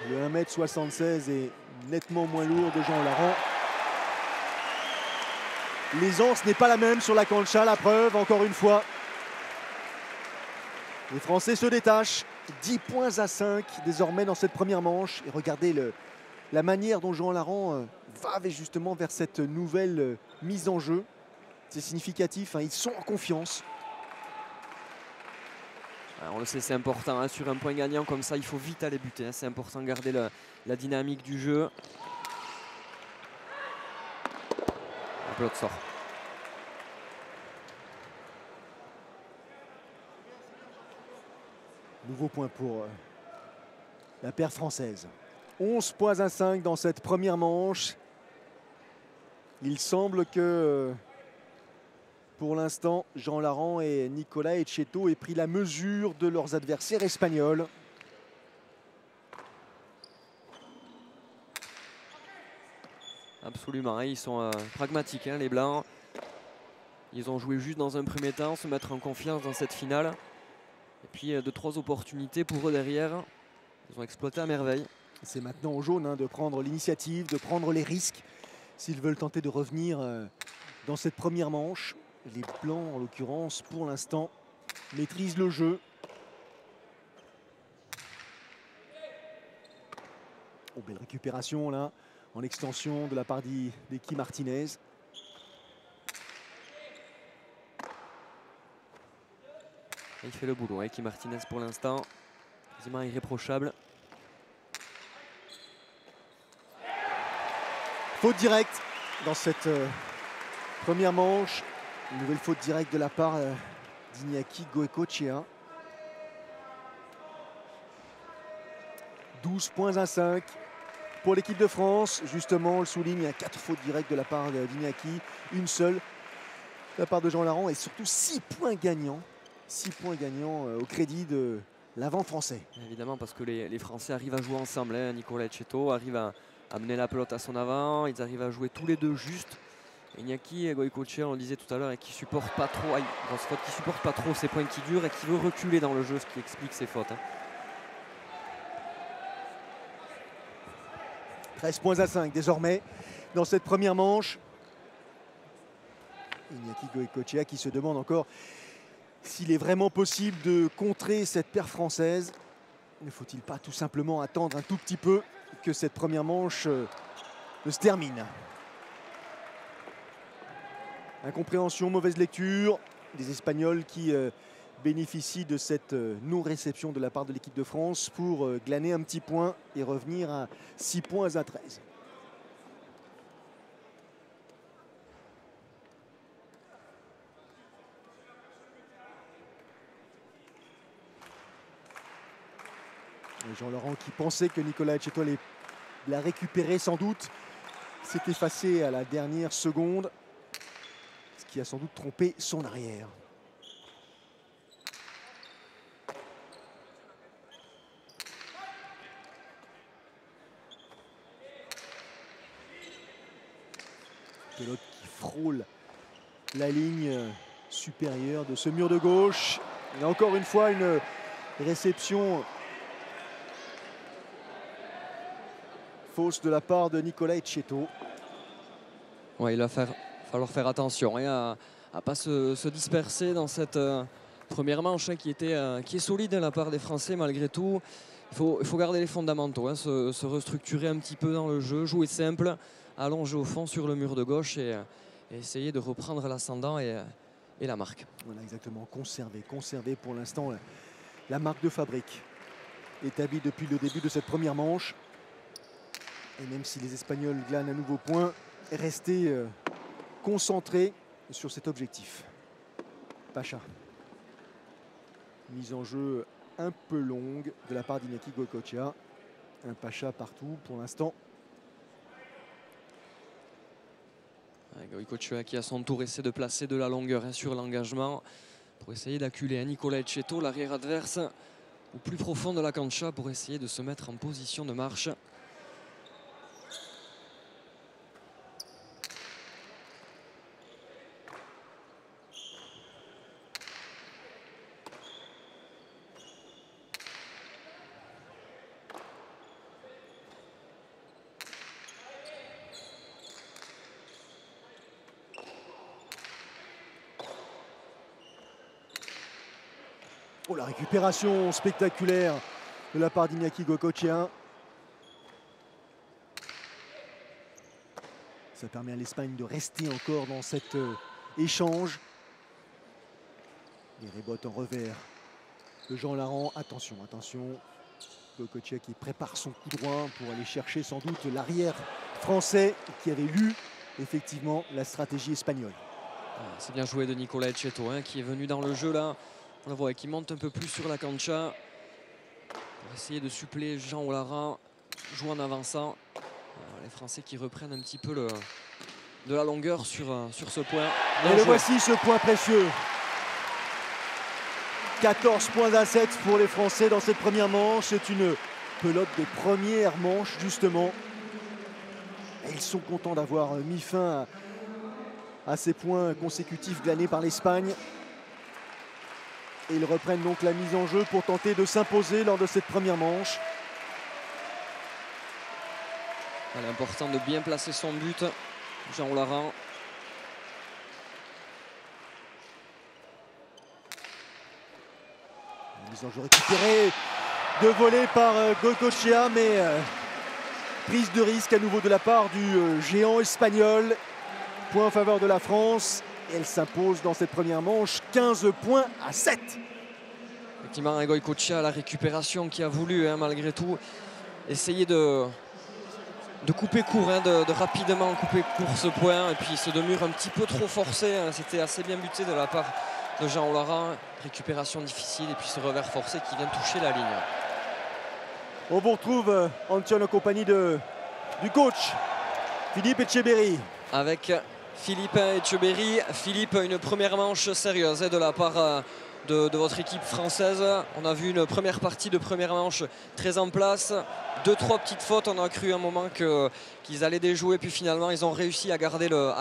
le 1m76 et nettement moins lourd de Jean Olaran. L'aisance n'est pas la même sur la cancha, la preuve, encore une fois. Les Français se détachent. 10-5 désormais dans cette première manche. Et regardez la manière dont Jean Olaran va justement vers cette nouvelle mise en jeu. C'est significatif, ils sont en confiance. On le sait, c'est important. Hein, sur un point gagnant comme ça, il faut vite aller buter. Hein, c'est important de garder la dynamique du jeu. La pelote sort. Nouveau point pour la paire française. 11 points à 5 dans cette première manche. Il semble que pour l'instant, Jean Larand et Nicolas Etcheto aient pris la mesure de leurs adversaires espagnols. Absolument, hein, ils sont pragmatiques, hein, les Blancs. Ils ont joué juste dans un premier temps, se mettre en confiance dans cette finale. Et puis 2-3 opportunités pour eux derrière. Ils ont exploité à merveille. C'est maintenant aux jaunes hein, de prendre l'initiative, de prendre les risques s'ils veulent tenter de revenir dans cette première manche. Les Blancs, en l'occurrence, pour l'instant, maîtrisent le jeu. Oh, belle récupération là, en extension de la part d'Eki Martinez. Il fait le boulot, Eki Martinez pour l'instant, quasiment irréprochable. Faute directe dans cette première manche. Une nouvelle faute directe de la part d'Iñaki Goicoechea. 12 points à 5 pour l'équipe de France. Justement, on le souligne, il y a 4 fautes directes de la part d'Iñaki. Une seule de la part de Jean Larand et surtout 6 points gagnants. 6 points gagnants au crédit de l'avant français. Évidemment, parce que les Français arrivent à jouer ensemble. Hein. Nicolas Etcheto arrive à mener la pelote à son avant. Ils arrivent à jouer tous les deux juste. Iñaki Goicoechea, on le disait tout à l'heure, et qui supporte pas trop, qui supporte pas trop ces points qui durent et qui veut reculer dans le jeu, ce qui explique ses fautes. Hein. 13 points à 5 désormais dans cette première manche. Iñaki Goicoechea qui se demande encore s'il est vraiment possible de contrer cette paire française. Ne faut-il pas tout simplement attendre un tout petit peu que cette première manche se termine? Incompréhension, mauvaise lecture des Espagnols qui bénéficient de cette non-réception de la part de l'équipe de France pour glaner un petit point et revenir à 6 points à 13. Jean Larand qui pensait que Nicolas Etcheto allait la récupérer sans doute, s'est effacé à la dernière seconde, ce qui a sans doute trompé son arrière. Pelote qui frôle la ligne supérieure de ce mur de gauche. Et encore une fois, une réception fausse de la part de Nicolas Etcheto. Ouais, il va falloir faire attention et à ne pas se disperser dans cette première manche hein, qui est solide de la part des Français malgré tout. Il faut garder les fondamentaux, hein, se restructurer un petit peu dans le jeu, jouer simple, allonger au fond sur le mur de gauche et essayer de reprendre l'ascendant et la marque. Voilà, exactement, conserver pour l'instant la marque de fabrique établie depuis le début de cette première manche. Et même si les Espagnols glanent un nouveau point, rester concentrés sur cet objectif. Pacha. Mise en jeu un peu longue de la part d'Iñaki Goicoechea. Un Pacha partout pour l'instant. Goicoechea qui à son tour essaie de placer de la longueur hein, sur l'engagement pour essayer d'acculer Nicolas Etcheto, l'arrière adverse, au plus profond de la cancha pour essayer de se mettre en position de marche. Oh, la récupération spectaculaire de la part d'Iñaki Goicoechea. Ça permet à l'Espagne de rester encore dans cet échange. Les rebotes en revers de Jean Larand. Attention, attention. Goycochea qui prépare son coup droit pour aller chercher sans doute l'arrière français qui avait lu effectivement la stratégie espagnole. C'est bien joué de Nicolas Etcheto hein, qui est venu dans le jeu là. On le voit qui monte un peu plus sur la cancha pour essayer de suppléer Jean Olara, joue en avançant. Les Français qui reprennent un petit peu de la longueur sur ce point. Et le voici ce point précieux. 14 points à 7 pour les Français dans cette première manche. C'est une pelote de première manche justement. Et ils sont contents d'avoir mis fin à ces points consécutifs glanés par l'Espagne. Et ils reprennent donc la mise en jeu pour tenter de s'imposer lors de cette première manche. Il est important de bien placer son but, Jean Larand. Mise en jeu récupérée de volée par Goycochea, mais prise de risque à nouveau de la part du géant espagnol. Point en faveur de la France. Et elle s'impose dans cette première manche 15 points à 7. Effectivement, Goycochea, la récupération qui a voulu, hein, malgré tout, essayer de couper court, hein, de rapidement couper court ce point. Et puis ce demi-mur un petit peu trop forcé. Hein, c'était assez bien buté de la part de Jean Larand. Récupération difficile et puis ce revers forcé qui vient toucher la ligne. On vous retrouve, Antoine, en compagnie du coach Philippe Etcheberry. Avec Philippe Etcheberry. Philippe, une première manche sérieuse de la part de votre équipe française. On a vu une première partie de première manche très en place. 2-3 petites fautes. On a cru un moment qu'ils allaient déjouer. Puis finalement, ils ont réussi à garder le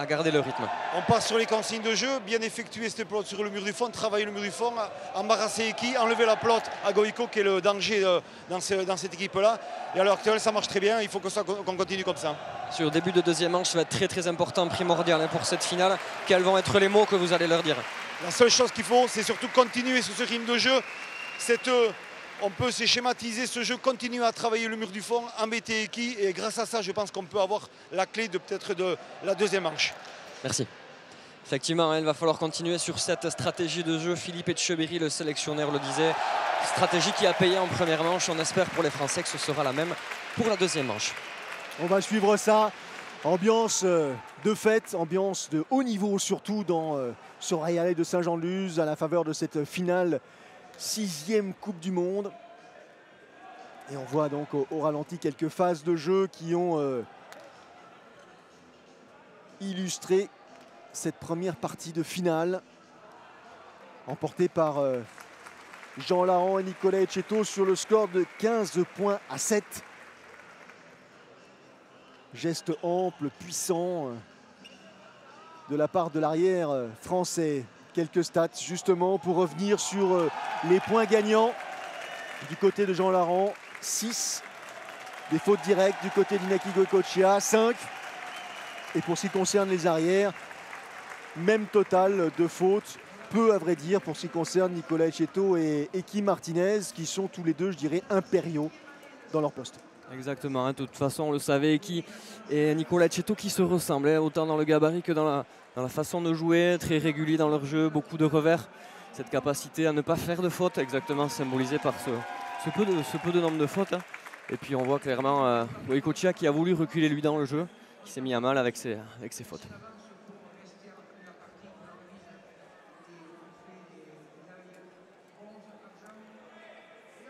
rythme. On passe sur les consignes de jeu. Bien effectuer cette pelote sur le mur du fond. Travailler le mur du fond. Embarrasser Eki. Enlever la pelote à Goyco qui est le danger dans cette équipe-là. Et à l'heure actuelle, ça marche très bien. Il faut qu'on continue comme ça. Sur le début de deuxième manche, ça va être très très important, primordial hein, pour cette finale. Quels vont être les mots que vous allez leur dire? La seule chose qu'il faut, c'est surtout continuer sur ce rythme de jeu. On peut se schématiser ce jeu, continuer à travailler le mur du fond, embêter Eki. Et grâce à ça, je pense qu'on peut avoir la clé peut-être de la deuxième manche. Merci. Effectivement, hein, il va falloir continuer sur cette stratégie de jeu. Philippe Etcheberry, le sélectionneur, le disait. Stratégie qui a payé en première manche. On espère pour les Français que ce sera la même pour la deuxième manche. On va suivre ça. Ambiance de fête, ambiance de haut niveau surtout sur Rayalay de Saint-Jean-de-Luz à la faveur de cette finale 6e Coupe du Monde. Et on voit donc au ralenti quelques phases de jeu qui ont illustré cette première partie de finale emportée par Jean Larand et Nicolas Etcheto sur le score de 15 points à 7. Geste ample, puissant de la part de l'arrière français. Quelques stats justement pour revenir sur les points gagnants du côté de Jean Larand. 6 des fautes directes du côté d'Inaki Goycochea, 5. Et pour ce qui concerne les arrières, même total de fautes, peu à vrai dire pour ce qui concerne Nicolas Etcheto et Eki Martinez qui sont tous les deux, je dirais, impériaux dans leur poste. Exactement, hein, de toute façon on le savait, Eki et Nicolas Etcheto qui se ressemblaient autant dans le gabarit que dans la façon de jouer, très régulier dans leur jeu, beaucoup de revers. Cette capacité à ne pas faire de fautes, exactement symbolisée par ce peu de nombre de fautes. Hein. Et puis on voit clairement Goycochea qui a voulu reculer lui dans le jeu, qui s'est mis à mal avec ses fautes.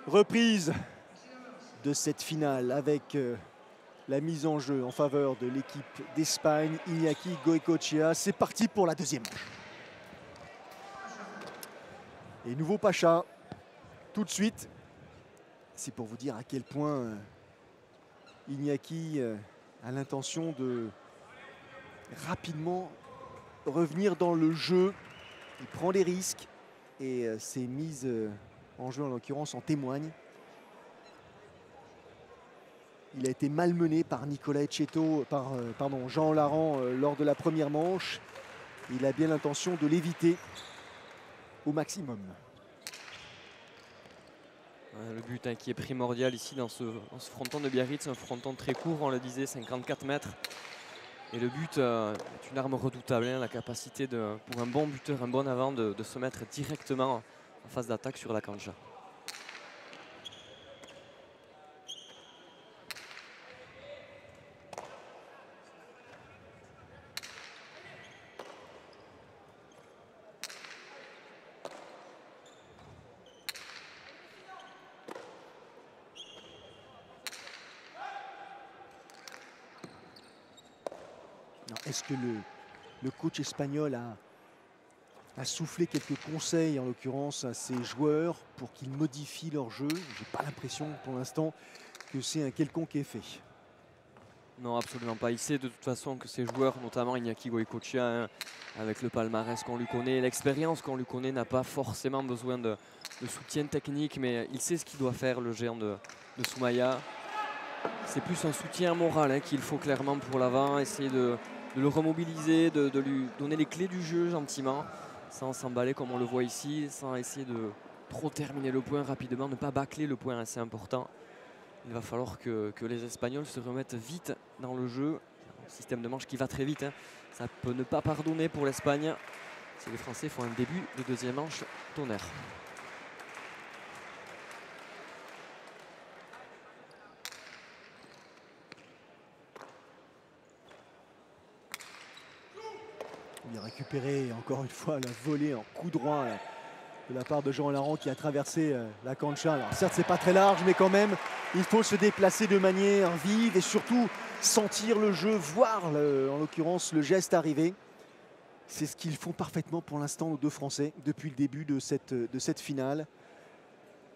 Reprise de cette finale avec la mise en jeu en faveur de l'équipe d'Espagne, Iñaki Goycochea. C'est parti pour la deuxième manche. Et nouveau Pacha, tout de suite. C'est pour vous dire à quel point Iñaki a l'intention de rapidement revenir dans le jeu. Il prend des risques et ses mises en jeu en l'occurrence en témoignent. Il a été malmené par Nicolas Etcheto, Jean Larand lors de la première manche. Il a bien l'intention de l'éviter au maximum. Le but hein, qui est primordial ici dans ce fronton de Biarritz, un fronton très court, on le disait, 54 mètres. Et le but est une arme redoutable, hein, la capacité pour un bon buteur, un bon avant de se mettre directement en phase d'attaque sur la cancha. Est-ce que le coach espagnol a soufflé quelques conseils, en l'occurrence, à ses joueurs pour qu'ils modifient leur jeu? Je n'ai pas l'impression pour l'instant que c'est un quelconque effet. Non, absolument pas. Il sait de toute façon que ses joueurs, notamment Iñaki Goicoechea, hein, avec le palmarès qu'on lui connaît, l'expérience qu'on lui connaît, n'a pas forcément besoin de soutien technique, mais il sait ce qu'il doit faire, le géant de Soumaïa. C'est plus un soutien moral hein, qu'il faut clairement pour l'avant, essayer de le remobiliser, de lui donner les clés du jeu gentiment, sans s'emballer comme on le voit ici, sans essayer de trop terminer le point rapidement, ne pas bâcler le point, hein, c'est important. Il va falloir que les Espagnols se remettent vite dans le jeu. Un système de manche qui va très vite. Hein. Ça peut ne pas pardonner pour l'Espagne si les Français font un début de deuxième manche tonnerre. Il a récupéré encore une fois la volée en coup droit là, de la part de Jean Larand qui a traversé la cancha. Alors certes c'est pas très large mais quand même il faut se déplacer de manière vive et surtout sentir le jeu, voir en l'occurrence le geste arriver. C'est ce qu'ils font parfaitement pour l'instant nos deux Français depuis le début de cette finale.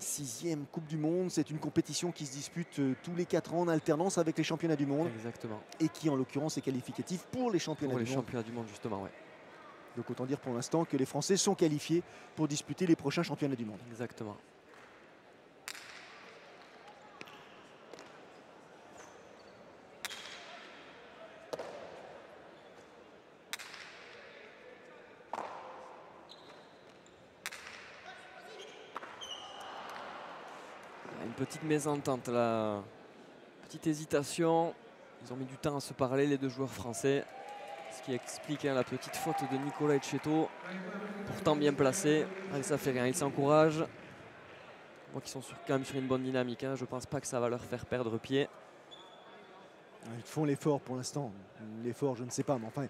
6e Coupe du Monde, c'est une compétition qui se dispute tous les 4 ans en alternance avec les championnats du monde. Exactement. Et qui en l'occurrence est qualificatif pour les championnats du monde. Pour les championnats du monde justement, ouais. Donc autant dire pour l'instant que les Français sont qualifiés pour disputer les prochains championnats du monde. Exactement. Une petite mésentente là, petite hésitation. Ils ont mis du temps à se parler les deux joueurs français. Ce qui explique hein, la petite faute de Nicolas Etcheto, pourtant bien placé. Allez, ça fait rien, ils s'encouragent. Donc ils sont quand même sur une bonne dynamique. Hein. Je ne pense pas que ça va leur faire perdre pied. Ils font l'effort pour l'instant. L'effort, je ne sais pas, mais enfin,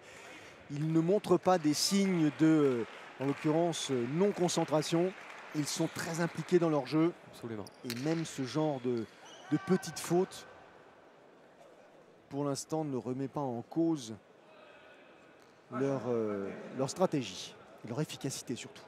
ils ne montrent pas des signes de, en l'occurrence, non-concentration. Ils sont très impliqués dans leur jeu. Absolument. Et même ce genre de petites fautes, pour l'instant, ne remet pas en cause leur stratégie, et leur efficacité surtout.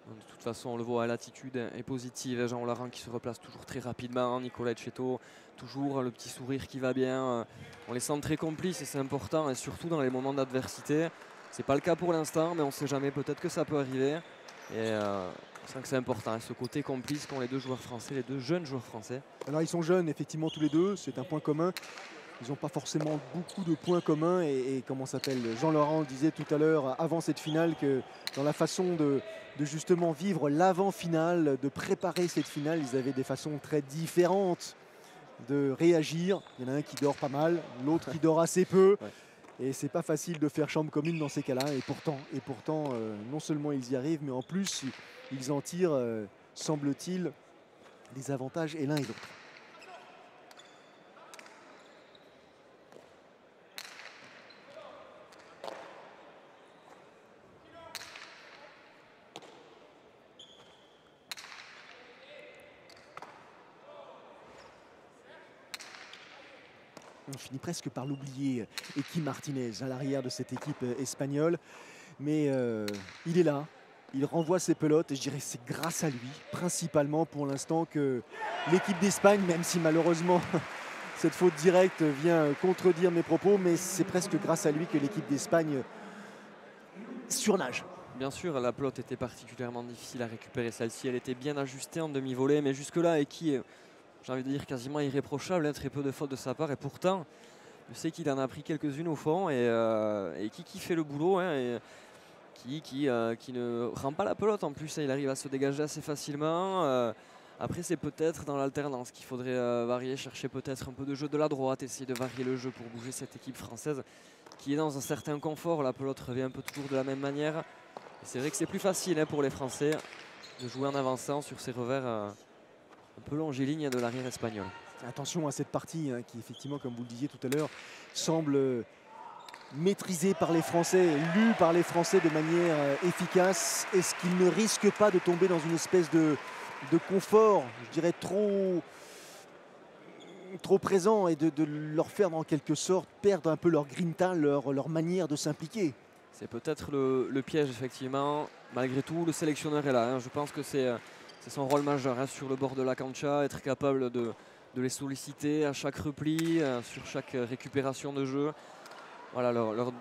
De toute façon, on le voit, l'attitude est positive. Jean Larand qui se replace toujours très rapidement. Nicolas Etcheto, toujours le petit sourire qui va bien. On les sent très complices et c'est important, et surtout dans les moments d'adversité. C'est pas le cas pour l'instant, mais on ne sait jamais, peut-être que ça peut arriver. Et on sent que c'est important, hein, ce côté complice qu'ont les deux joueurs français, les deux jeunes joueurs français. Alors ils sont jeunes, effectivement, tous les deux, c'est un point commun. Ils n'ont pas forcément beaucoup de points communs et comment s'appelle, Jean Larand disait tout à l'heure avant cette finale que dans la façon de justement vivre l'avant-finale, de préparer cette finale, ils avaient des façons très différentes de réagir. Il y en a un qui dort pas mal, l'autre qui dort assez peu. Ouais. Et c'est pas facile de faire chambre commune dans ces cas-là. Et pourtant non seulement ils y arrivent, mais en plus ils en tirent, semble-t-il, des avantages et l'un et l'autre. On finit presque par l'oublier, Eki Martinez à l'arrière de cette équipe espagnole. Mais il est là, il renvoie ses pelotes et je dirais que c'est grâce à lui, principalement pour l'instant, que l'équipe d'Espagne, même si malheureusement cette faute directe vient contredire mes propos, mais c'est presque grâce à lui que l'équipe d'Espagne surnage. Bien sûr, la pelote était particulièrement difficile à récupérer. Celle-ci, elle était bien ajustée en demi-volée, mais jusque-là, Eki, j'ai envie de dire quasiment irréprochable, hein, très peu de fautes de sa part, et pourtant je sais qu'il en a pris quelques-unes au fond et qui fait le boulot, hein, et qui ne rend pas la pelote en plus, hein, il arrive à se dégager assez facilement. Après c'est peut-être dans l'alternance qu'il faudrait varier, chercher peut-être un peu de jeu de la droite, essayer de varier le jeu pour bouger cette équipe française qui est dans un certain confort. La pelote revient un peu toujours de la même manière. C'est vrai que c'est plus facile, hein, pour les Français de jouer en avançant sur ces revers un peu longiligne de l'arrière espagnol. Attention à cette partie hein, qui effectivement, comme vous le disiez tout à l'heure, semble maîtrisée par les Français, lue par les Français de manière efficace. Est-ce qu'ils ne risquent pas de tomber dans une espèce de confort, je dirais trop trop présents et de leur faire en quelque sorte perdre un peu leur grinta, leur manière de s'impliquer. C'est peut-être le piège, effectivement. Malgré tout, le sélectionneur est là, hein. Je pense que c'est son rôle majeur, hein, sur le bord de la cancha, être capable de les solliciter à chaque repli, sur chaque récupération de jeu. Voilà, leur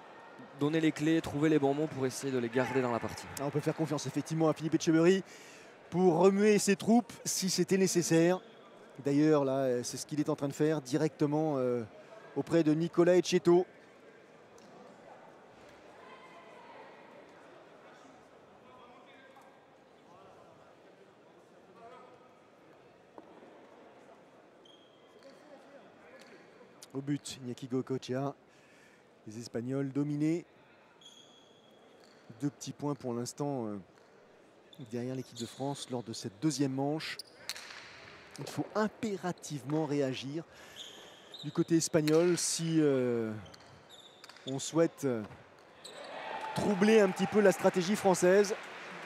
donner les clés, trouver les bons mots pour essayer de les garder dans la partie. On peut faire confiance effectivement à Philippe Etcheverry pour remuer ses troupes si c'était nécessaire. D'ailleurs, là, c'est ce qu'il est en train de faire directement auprès de Nicolas Etcheto. Au but, Iñaki Goicoechea. Les Espagnols dominés. 2 petits points pour l'instant derrière l'équipe de France lors de cette deuxième manche. Il faut impérativement réagir du côté espagnol si on souhaite troubler un petit peu la stratégie française.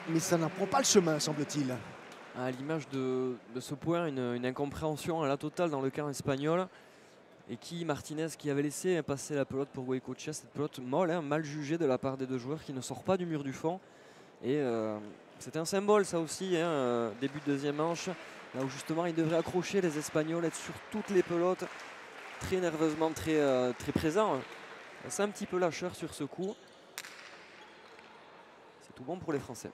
Mais ça n'apprend pas le chemin, semble-t-il. À l'image de ce point, une incompréhension à la totale dans le camp espagnol. Et Martinez qui avait laissé passer la pelote pour Goicoechea, cette pelote molle, hein, mal jugée de la part des deux joueurs qui ne sort pas du mur du fond. Et c'était un symbole ça aussi, hein, début de deuxième manche, là où justement ils devraient accrocher les Espagnols, être sur toutes les pelotes, très nerveusement, très présents. C'est un petit peu lâcheur sur ce coup. C'est tout bon pour les Français.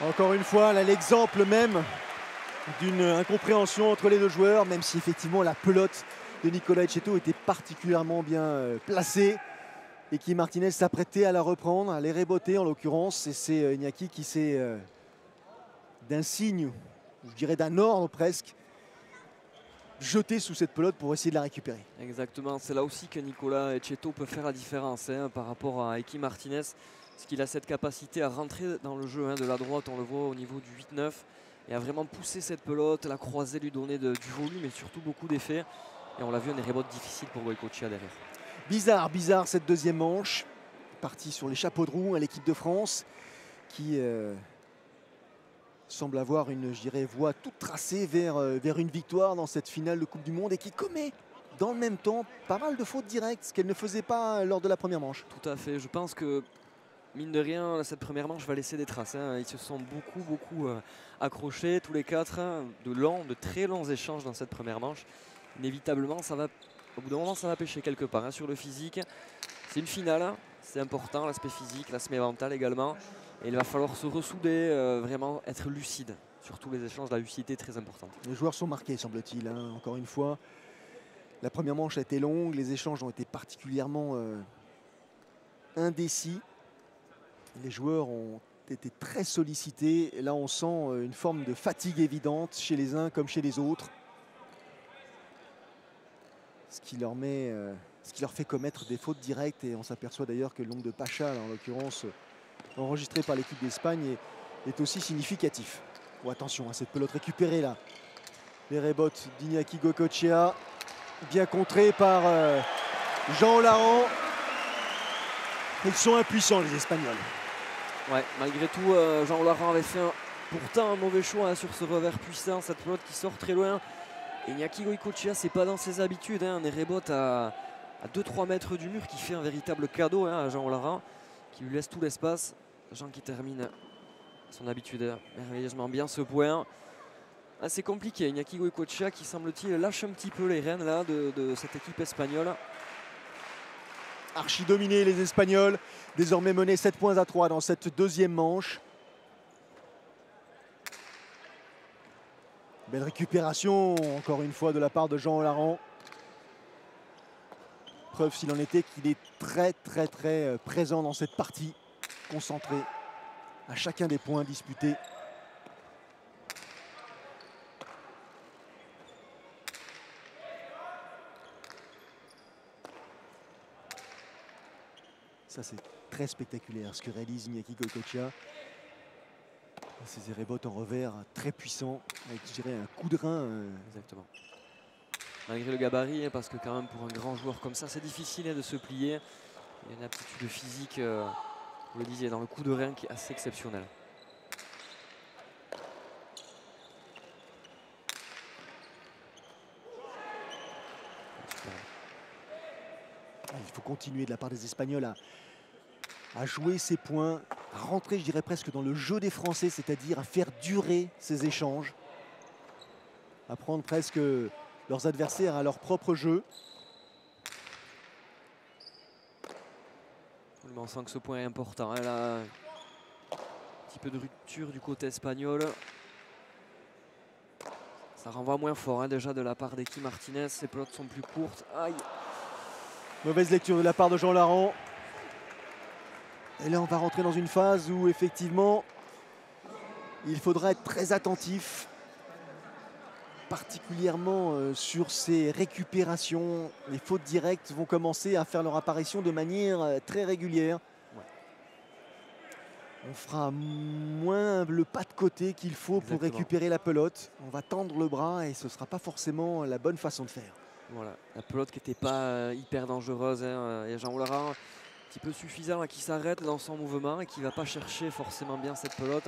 Encore une fois, là, l'exemple même d'une incompréhension entre les deux joueurs, même si effectivement la pelote de Nicolas Etcheto était particulièrement bien placée et qui Martinez s'apprêtait à la reprendre, à les réboter en l'occurrence. Et c'est Iñaki qui s'est d'un signe, je dirais d'un ordre presque, jeté sous cette pelote pour essayer de la récupérer. Exactement, c'est là aussi que Nicolas Etcheto peut faire la différence, hein, par rapport à Eki Martinez. Parce qu'il a cette capacité à rentrer dans le jeu, hein, de la droite, on le voit au niveau du 8-9, et à vraiment pousser cette pelote, la croiser, lui donner du volume et surtout beaucoup d'effets. Et on l'a vu, des rebotes difficiles pour Goicoechea derrière. Bizarre cette deuxième manche. Parti sur les chapeaux de roue à l'équipe de France qui semble avoir une, je dirais, voie toute tracée vers une victoire dans cette finale de Coupe du Monde et qui commet dans le même temps pas mal de fautes directes, ce qu'elle ne faisait pas lors de la première manche. Tout à fait, je pense que mine de rien, cette première manche va laisser des traces, hein. Ils se sont beaucoup accrochés, tous les quatre, hein, de très longs échanges dans cette première manche. Inévitablement, au bout d'un moment, ça va pêcher quelque part, hein, sur le physique. C'est une finale, hein. C'est important, l'aspect physique, l'aspect mental également. Et il va falloir se ressouder, vraiment être lucide. Sur tous les échanges, la lucidité est très importante. Les joueurs sont marqués, semble-t-il, hein. Encore une fois, la première manche a été longue, les échanges ont été particulièrement indécis. Les joueurs ont été très sollicités. Et là, on sent une forme de fatigue évidente chez les uns comme chez les autres. Ce qui leur fait commettre des fautes directes. Et on s'aperçoit d'ailleurs que le nombre de Pacha, en l'occurrence, enregistré par l'équipe d'Espagne, est aussi significatif. Oh, attention à cette pelote récupérée là. Les rebotes d'Iñaki Goicoechea, bien contrés par Jean Olaran. Ils sont impuissants, les Espagnols. Ouais, malgré tout, Jean Olaran avait fait pourtant un mauvais choix, hein, sur ce revers puissant, cette pelote qui sort très loin. Et Iñaki Goicoechea, c'est pas dans ses habitudes, hein, des rebotes à 2-3 mètres du mur qui fait un véritable cadeau, hein, à Jean Olaran, qui lui laisse tout l'espace. Jean qui termine son habitude merveilleusement bien ce point. Ah, c'est compliqué, Iñaki Goicoechea qui semble-t-il lâche un petit peu les rênes là, de cette équipe espagnole. Archi dominés les Espagnols, désormais menés 7-3 dans cette deuxième manche. Belle récupération encore une fois de la part de Jean Olaran. preuve s'il en était qu'il est très présent dans cette partie, concentré à chacun des points disputés. Ça, c'est très spectaculaire ce que réalise Iñaki Goicoechea. Ces rebotes en revers très puissants, avec, je dirais, un coup de rein. Exactement. Malgré le gabarit, parce que quand même pour un grand joueur comme ça, c'est difficile de se plier. Il y a une aptitude physique, vous le disiez, dans le coup de rein qui est assez exceptionnel. Il faut continuer de la part des Espagnols à jouer ses points, à rentrer, je dirais, presque dans le jeu des Français, c'est-à-dire à faire durer ces échanges, à prendre presque leurs adversaires à leur propre jeu. On sent que ce point est important. Elle a un petit peu de rupture du côté espagnol. Ça renvoie moins fort déjà de la part d'Eki Martinez. Ses pelotes sont plus courtes. Aïe. Mauvaise lecture de la part de Jean Larent. Et là, on va rentrer dans une phase où, effectivement, il faudra être très attentif, particulièrement sur ces récupérations. Les fautes directes vont commencer à faire leur apparition de manière très régulière. Ouais. On fera moins le pas de côté qu'il faut pour récupérer la pelote. On va tendre le bras et ce ne sera pas forcément la bonne façon de faire. Voilà, la pelote qui n'était pas hyper dangereuse. Et Jean Larent, un petit peu suffisant, qui s'arrête dans son mouvement et qui ne va pas chercher forcément bien cette pelote.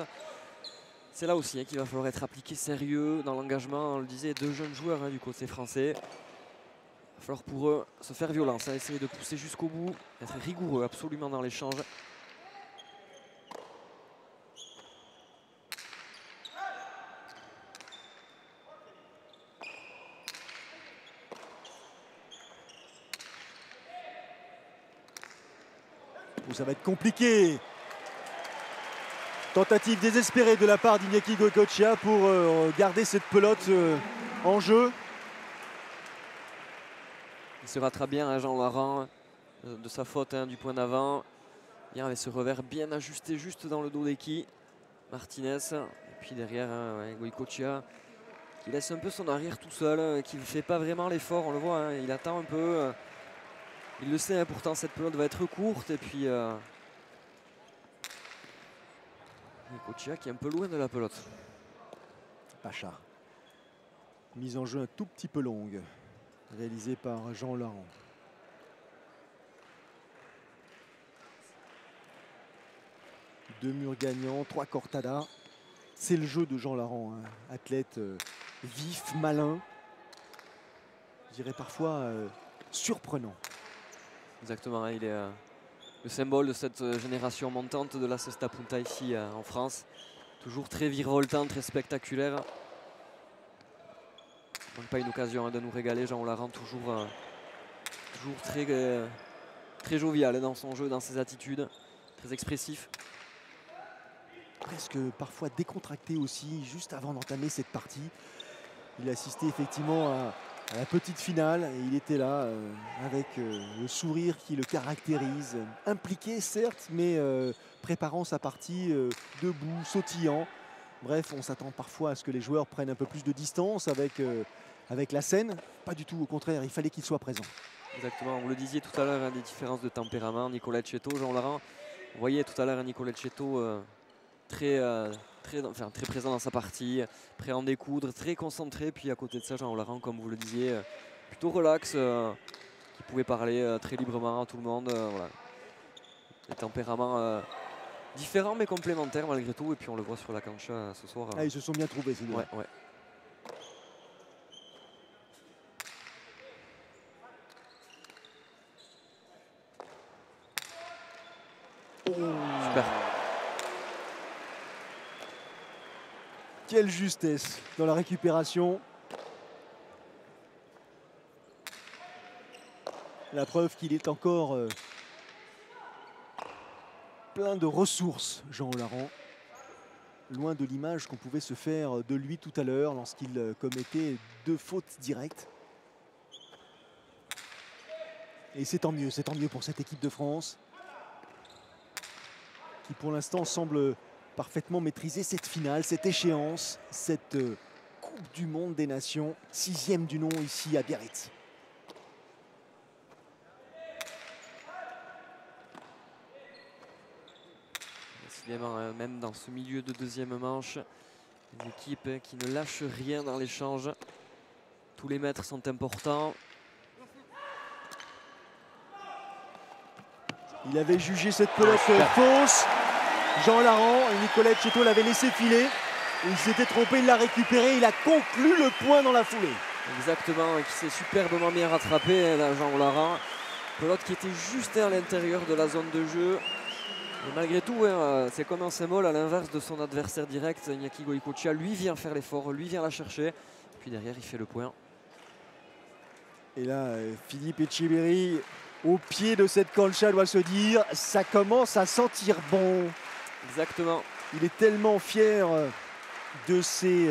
C'est là aussi qu'il va falloir être appliqué sérieux dans l'engagement. On le disait, deux jeunes joueurs du côté français. Il va falloir pour eux se faire violence, essayer de pousser jusqu'au bout, être rigoureux absolument dans l'échange. Ça va être compliqué. Tentative désespérée de la part d'Iñaki Goicoechea pour garder cette pelote en jeu. Il se rattrape bien, Jean Larent, de sa faute du point d'avant. Il avait ce revers bien ajusté juste dans le dos d'Eki Martinez. Et puis derrière, Goicoechea qui laisse un peu son arrière tout seul, qui ne fait pas vraiment l'effort, on le voit, il attend un peu. Il le sait, pourtant cette pelote va être courte. Et puis Goicoechea qui est un peu loin de la pelote. Pachard. Mise en jeu un tout petit peu longue, réalisée par Jean Larent. Deux murs gagnants, trois cortadas. C'est le jeu de Jean Larent, athlète vif, malin. Je dirais parfois surprenant. Exactement, il est le symbole de cette génération montante de la Cesta Punta ici en France. Toujours très virevoltant, très spectaculaire. Il manque pas une occasion de nous régaler. Jean Larent toujours très jovial dans son jeu, dans ses attitudes, très expressif. Presque parfois décontracté aussi, juste avant d'entamer cette partie. Il a assisté effectivement à la petite finale et il était là avec le sourire qui le caractérise. Impliqué certes, mais préparant sa partie debout, sautillant. Bref, on s'attend parfois à ce que les joueurs prennent un peu plus de distance avec la scène. Pas du tout, au contraire, il fallait qu'il soit présent. Exactement, vous le disiez tout à l'heure, des différences de tempérament. Nicolas Etcheto, Jean Larent, vous voyez tout à l'heure Nicolas Etcheto très présent dans sa partie, prêt à en découdre, très concentré. Puis à côté de ça, Jean Larent, comme vous le disiez, plutôt relax, qui pouvait parler très librement à tout le monde. Voilà. Des tempéraments différents mais complémentaires malgré tout. Et puis on le voit sur la cancha ce soir. Ils se sont bien trouvés ces deux. Ouais. Super. Quelle justesse dans la récupération. La preuve qu'il est encore plein de ressources, Jean Larent. Loin de l'image qu'on pouvait se faire de lui tout à l'heure lorsqu'il commettait deux fautes directes. Et c'est tant mieux pour cette équipe de France qui pour l'instant semble parfaitement maîtriser cette finale, cette échéance, cette Coupe du Monde des Nations, 6e du nom ici à Biarritz. Décidément, même dans ce milieu de deuxième manche, une équipe qui ne lâche rien dans l'échange. Tous les mètres sont importants. Il avait jugé cette pelote fausse. Jean Larent et Nicolas Etcheto l'avaient laissé filer. Il s'était trompé, il l'a récupéré, il a conclu le point dans la foulée. Exactement, qui s'est superbement bien rattrapé, là, Jean Larent. Pelote qui était juste à l'intérieur de la zone de jeu. Et malgré tout, c'est comme un symbole à l'inverse de son adversaire direct, Iñaki Goicoechea. Lui vient faire l'effort, lui vient la chercher. Puis derrière, il fait le point. Et là, Philippe Etcheverry, au pied de cette cancha, doit se dire, ça commence à sentir bon. Exactement. Il est tellement fier de ses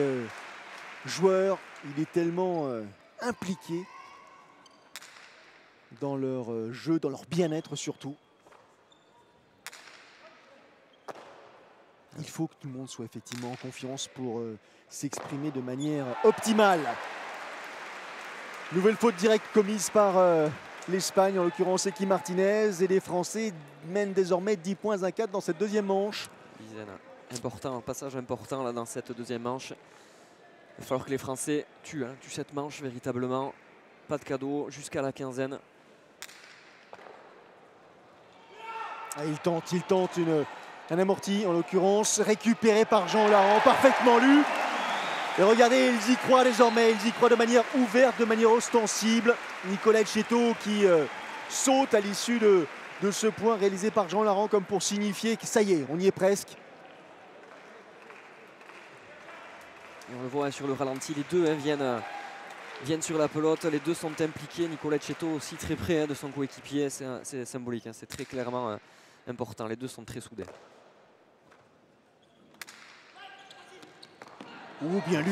joueurs, il est tellement impliqué dans leur jeu, dans leur bien-être surtout. Il faut que tout le monde soit effectivement en confiance pour s'exprimer de manière optimale. Nouvelle faute directe commise par l'Espagne, en l'occurrence Eki Martinez, et les Français mènent désormais 10 points à 4 dans cette deuxième manche. Important, un passage important là dans cette deuxième manche. Il va falloir que les Français tuent cette manche véritablement. Pas de cadeau jusqu'à la quinzaine. Ah, il tente un amorti en l'occurrence, récupéré par Jean Larent, parfaitement lu. Et regardez, ils y croient désormais, ils y croient de manière ouverte, de manière ostensible. Nicolas Etcheto qui saute à l'issue de ce point réalisé par Jean Larent comme pour signifier que ça y est, on y est presque. Et on le voit sur le ralenti, les deux viennent sur la pelote, les deux sont impliqués. Nicolas Etcheto aussi très près de son coéquipier, c'est symbolique, c'est très clairement important, les deux sont très soudés. Oh, bien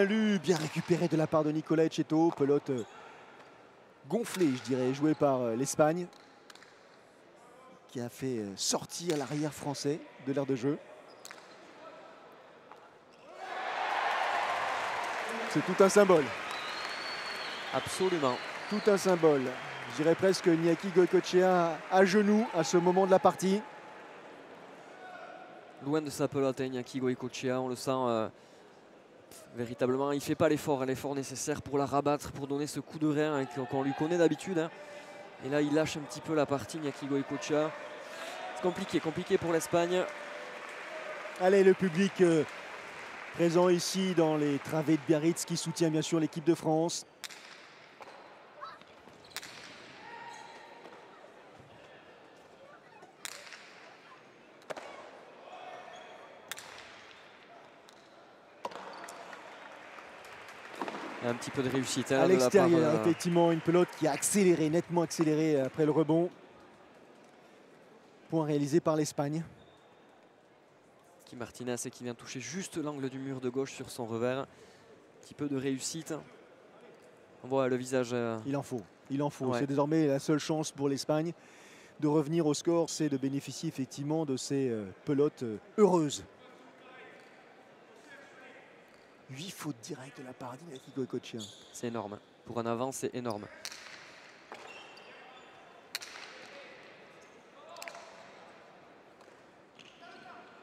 lu, bien récupéré de la part de Nicolas Etcheto. Pelote gonflée, je dirais, jouée par l'Espagne, qui a fait sortir l'arrière français de l'aire de jeu. C'est tout un symbole. Absolument. Tout un symbole. Je dirais presque Iñaki Goicoechea à genoux à ce moment de la partie. Loin de sa pelote, Iñaki Goicoechea, on le sent véritablement. Il ne fait pas l'effort nécessaire pour la rabattre, pour donner ce coup de rein qu'on lui connaît d'habitude. Et là, il lâche un petit peu la partie, Iñaki Goicoechea. C'est compliqué pour l'Espagne. Allez, le public présent ici dans les travées de Biarritz qui soutient bien sûr l'équipe de France. Un petit peu de réussite à l'extérieur, effectivement, une pelote qui a accéléré, nettement accéléré après le rebond. Point réalisé par l'Espagne. Eki Martinez qui vient toucher juste l'angle du mur de gauche sur son revers. Un petit peu de réussite. On voit le visage. Il en faut. Ouais. C'est désormais la seule chance pour l'Espagne de revenir au score, c'est de bénéficier effectivement de ces pelotes heureuses. 8 fautes directes de la part d'Iñaki Goicoechea. C'est énorme. Pour un avant, c'est énorme.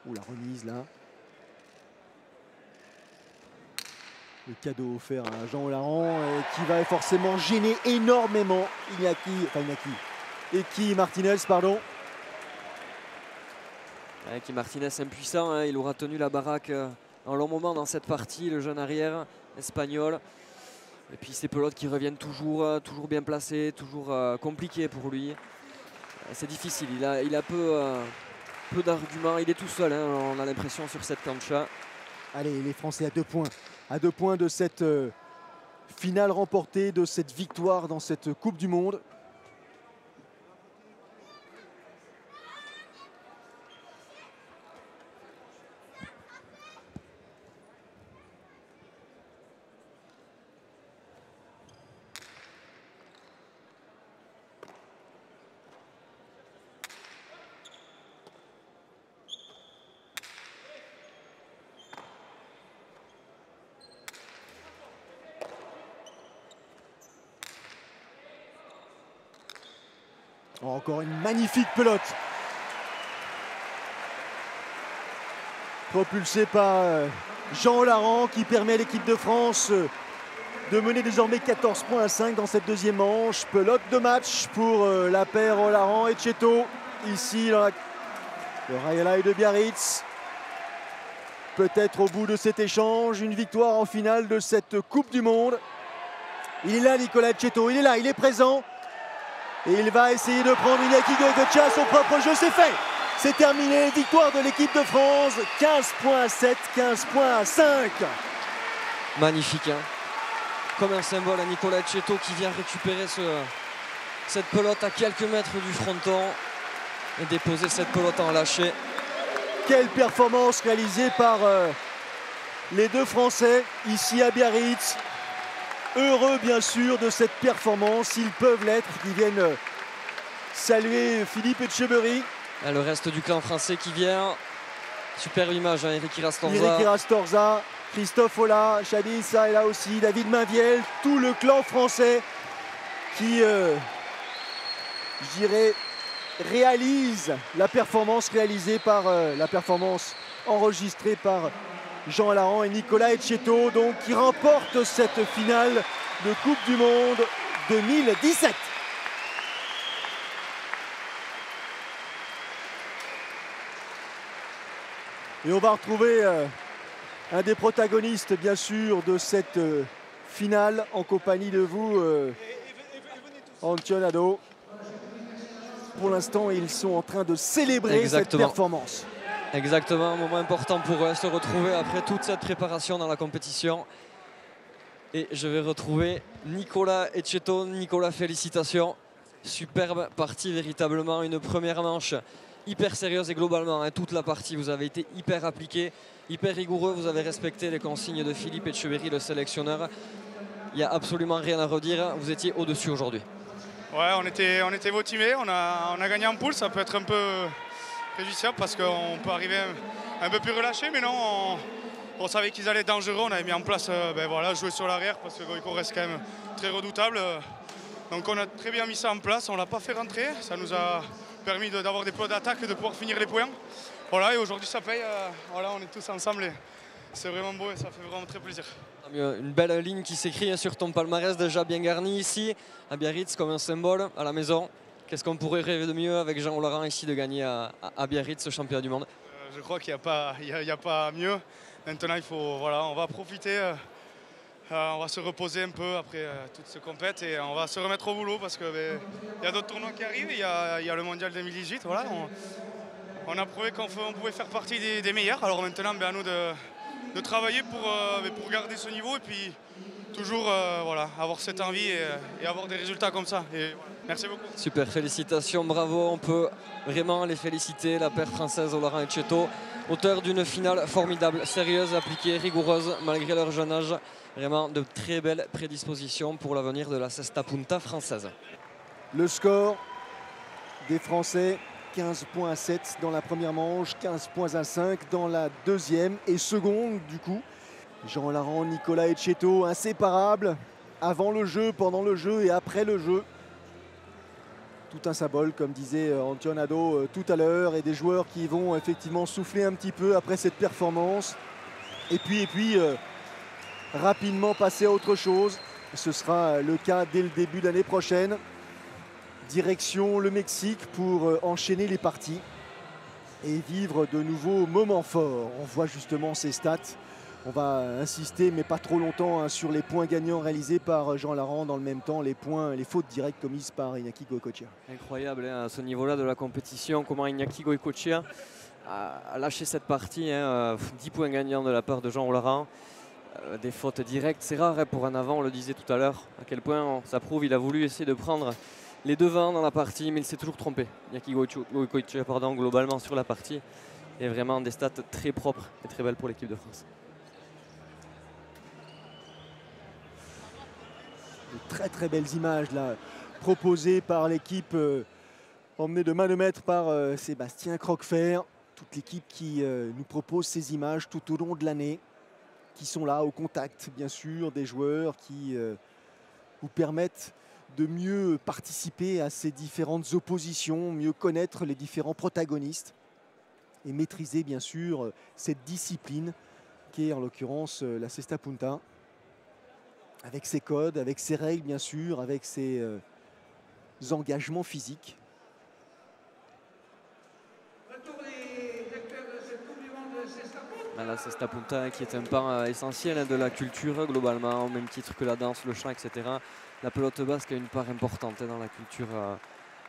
Ouh, la remise là. Le cadeau offert à Jean Larent qui va forcément gêner énormément Eki Martinez, pardon. Eki Martinez impuissant, il aura tenu la baraque un long moment dans cette partie, le jeune arrière espagnol. Et puis ces pelotes qui reviennent toujours bien placées, toujours compliquées pour lui. C'est difficile, il a peu d'arguments, il est tout seul, on a l'impression sur cette cancha. Allez, les Français à 2 points de cette finale remportée, de cette victoire dans cette Coupe du Monde. Encore une magnifique pelote. Propulsé par Jean Larand qui permet à l'équipe de France de mener désormais 14 points à 5 dans cette deuxième manche. Pelote de match pour la paire Larand et Etcheto. Ici, dans le Railay de Biarritz. Peut-être au bout de cet échange, une victoire en finale de cette Coupe du Monde. Il est là, Nicolas Etcheto. Il est là, il est présent. Et il va essayer de prendre Iñaki Goïcoechea à son propre jeu. C'est fait. C'est terminé. Victoire de l'équipe de France. 15 points à 7, 15 points à 5. Magnifique, hein. Comme un symbole à Nicolas Etcheto qui vient récupérer cette pelote à quelques mètres du fronton et déposer cette pelote en lâcher. Quelle performance réalisée par les deux Français ici à Biarritz. Heureux bien sûr de cette performance, ils peuvent l'être, qui viennent saluer Philippe Etcheverry. Le reste du clan français qui vient. Superbe image, hein, Eric Irastorza. Eric Irastorza, Christophe Ola, Chadi Issa est là aussi, David Mainviel, tout le clan français qui, je dirais, réalise la performance réalisée par la performance enregistrée par Jean Larand et Nicolas Etcheto, donc qui remporte cette finale de Coupe du Monde 2017. Et on va retrouver un des protagonistes, bien sûr, de cette finale en compagnie de vous, Antionado. Pour l'instant, ils sont en train de célébrer cette performance. Exactement, un moment important pour eux, se retrouver après toute cette préparation dans la compétition. Et je vais retrouver Nicolas Etcheto. Nicolas, félicitations. Superbe partie, véritablement. Une première manche hyper sérieuse et globalement, hein, toute la partie, vous avez été hyper appliqué, hyper rigoureux. Vous avez respecté les consignes de Philippe Etcheverry, le sélectionneur. Il n'y a absolument rien à redire. Vous étiez au-dessus aujourd'hui. Ouais, on était motivés. On a gagné en poule. Ça peut être un peu préjudiciable parce qu'on peut arriver un peu plus relâché, mais non, on savait qu'ils allaient être dangereux. On avait mis en place voilà, jouer sur l'arrière parce que Goïco reste quand même très redoutable. Donc on a très bien mis ça en place, on ne l'a pas fait rentrer. Ça nous a permis d'avoir des plots d'attaque et de pouvoir finir les points. Voilà, et aujourd'hui ça paye. Voilà, on est tous ensemble et c'est vraiment beau et ça fait vraiment très plaisir. Une belle ligne qui s'écrit sur ton palmarès, déjà bien garni ici à Biarritz comme un symbole à la maison. Qu'est-ce qu'on pourrait rêver de mieux avec Jean Larand ici de gagner à Biarritz, ce championnat du monde? Je crois qu'il n'y a pas mieux. Maintenant, voilà, on va profiter, on va se reposer un peu après toute cette compète et on va se remettre au boulot parce qu'il y a d'autres tournois qui arrivent. Il y a le Mondial 2018. Voilà, on a prouvé qu'on pouvait faire partie des meilleurs. Alors maintenant, à nous de travailler pour garder ce niveau et puis toujours voilà, avoir cette envie et avoir des résultats comme ça. Et, voilà. Merci beaucoup. Super, félicitations, bravo. On peut vraiment les féliciter, la paire française Larand et Etcheto, auteur d'une finale formidable, sérieuse, appliquée, rigoureuse, malgré leur jeune âge. Vraiment de très belles prédispositions pour l'avenir de la Cesta Punta française. Le score des Français, 15 points à 7 dans la première manche, 15 points à 5 dans la deuxième et seconde du coup. Jean Larand, Nicolas Etcheto, inséparables avant le jeu, pendant le jeu et après le jeu. Tout un symbole, comme disait Antionado tout à l'heure, et des joueurs qui vont effectivement souffler un petit peu après cette performance. Et puis rapidement passer à autre chose. Ce sera le cas dès le début de l'année prochaine. Direction le Mexique pour enchaîner les parties et vivre de nouveaux moments forts. On voit justement ces stats. On va insister, mais pas trop longtemps, hein, sur les points gagnants réalisés par Jean Larand. Dans le même temps, les fautes directes commises par Iñaki Goïcoechea. Incroyable, hein, à ce niveau-là de la compétition, comment Iñaki Goïcoechea a lâché cette partie. 10 points gagnants de la part de Jean Larand. Des fautes directes, c'est rare, hein, pour un avant, on le disait tout à l'heure. À quel point ça prouve, il a voulu essayer de prendre les devants dans la partie, mais il s'est toujours trompé. Iñaki Goïcoechea, globalement sur la partie. Et vraiment des stats très propres et très belles pour l'équipe de France. De très belles images là, proposées par l'équipe, emmenée de main de maître par Sébastien Croquefer. Toute l'équipe qui nous propose ces images tout au long de l'année, qui sont là au contact bien sûr des joueurs, qui vous permettent de mieux participer à ces différentes oppositions, mieux connaître les différents protagonistes et maîtriser bien sûr cette discipline qui est en l'occurrence la cesta punta, avec ses codes, avec ses règles bien sûr, avec ses engagements physiques. La cesta punta qui est un pan essentiel de la culture globalement, au même titre que la danse, le chant, etc. La pelote basque a une part importante dans la culture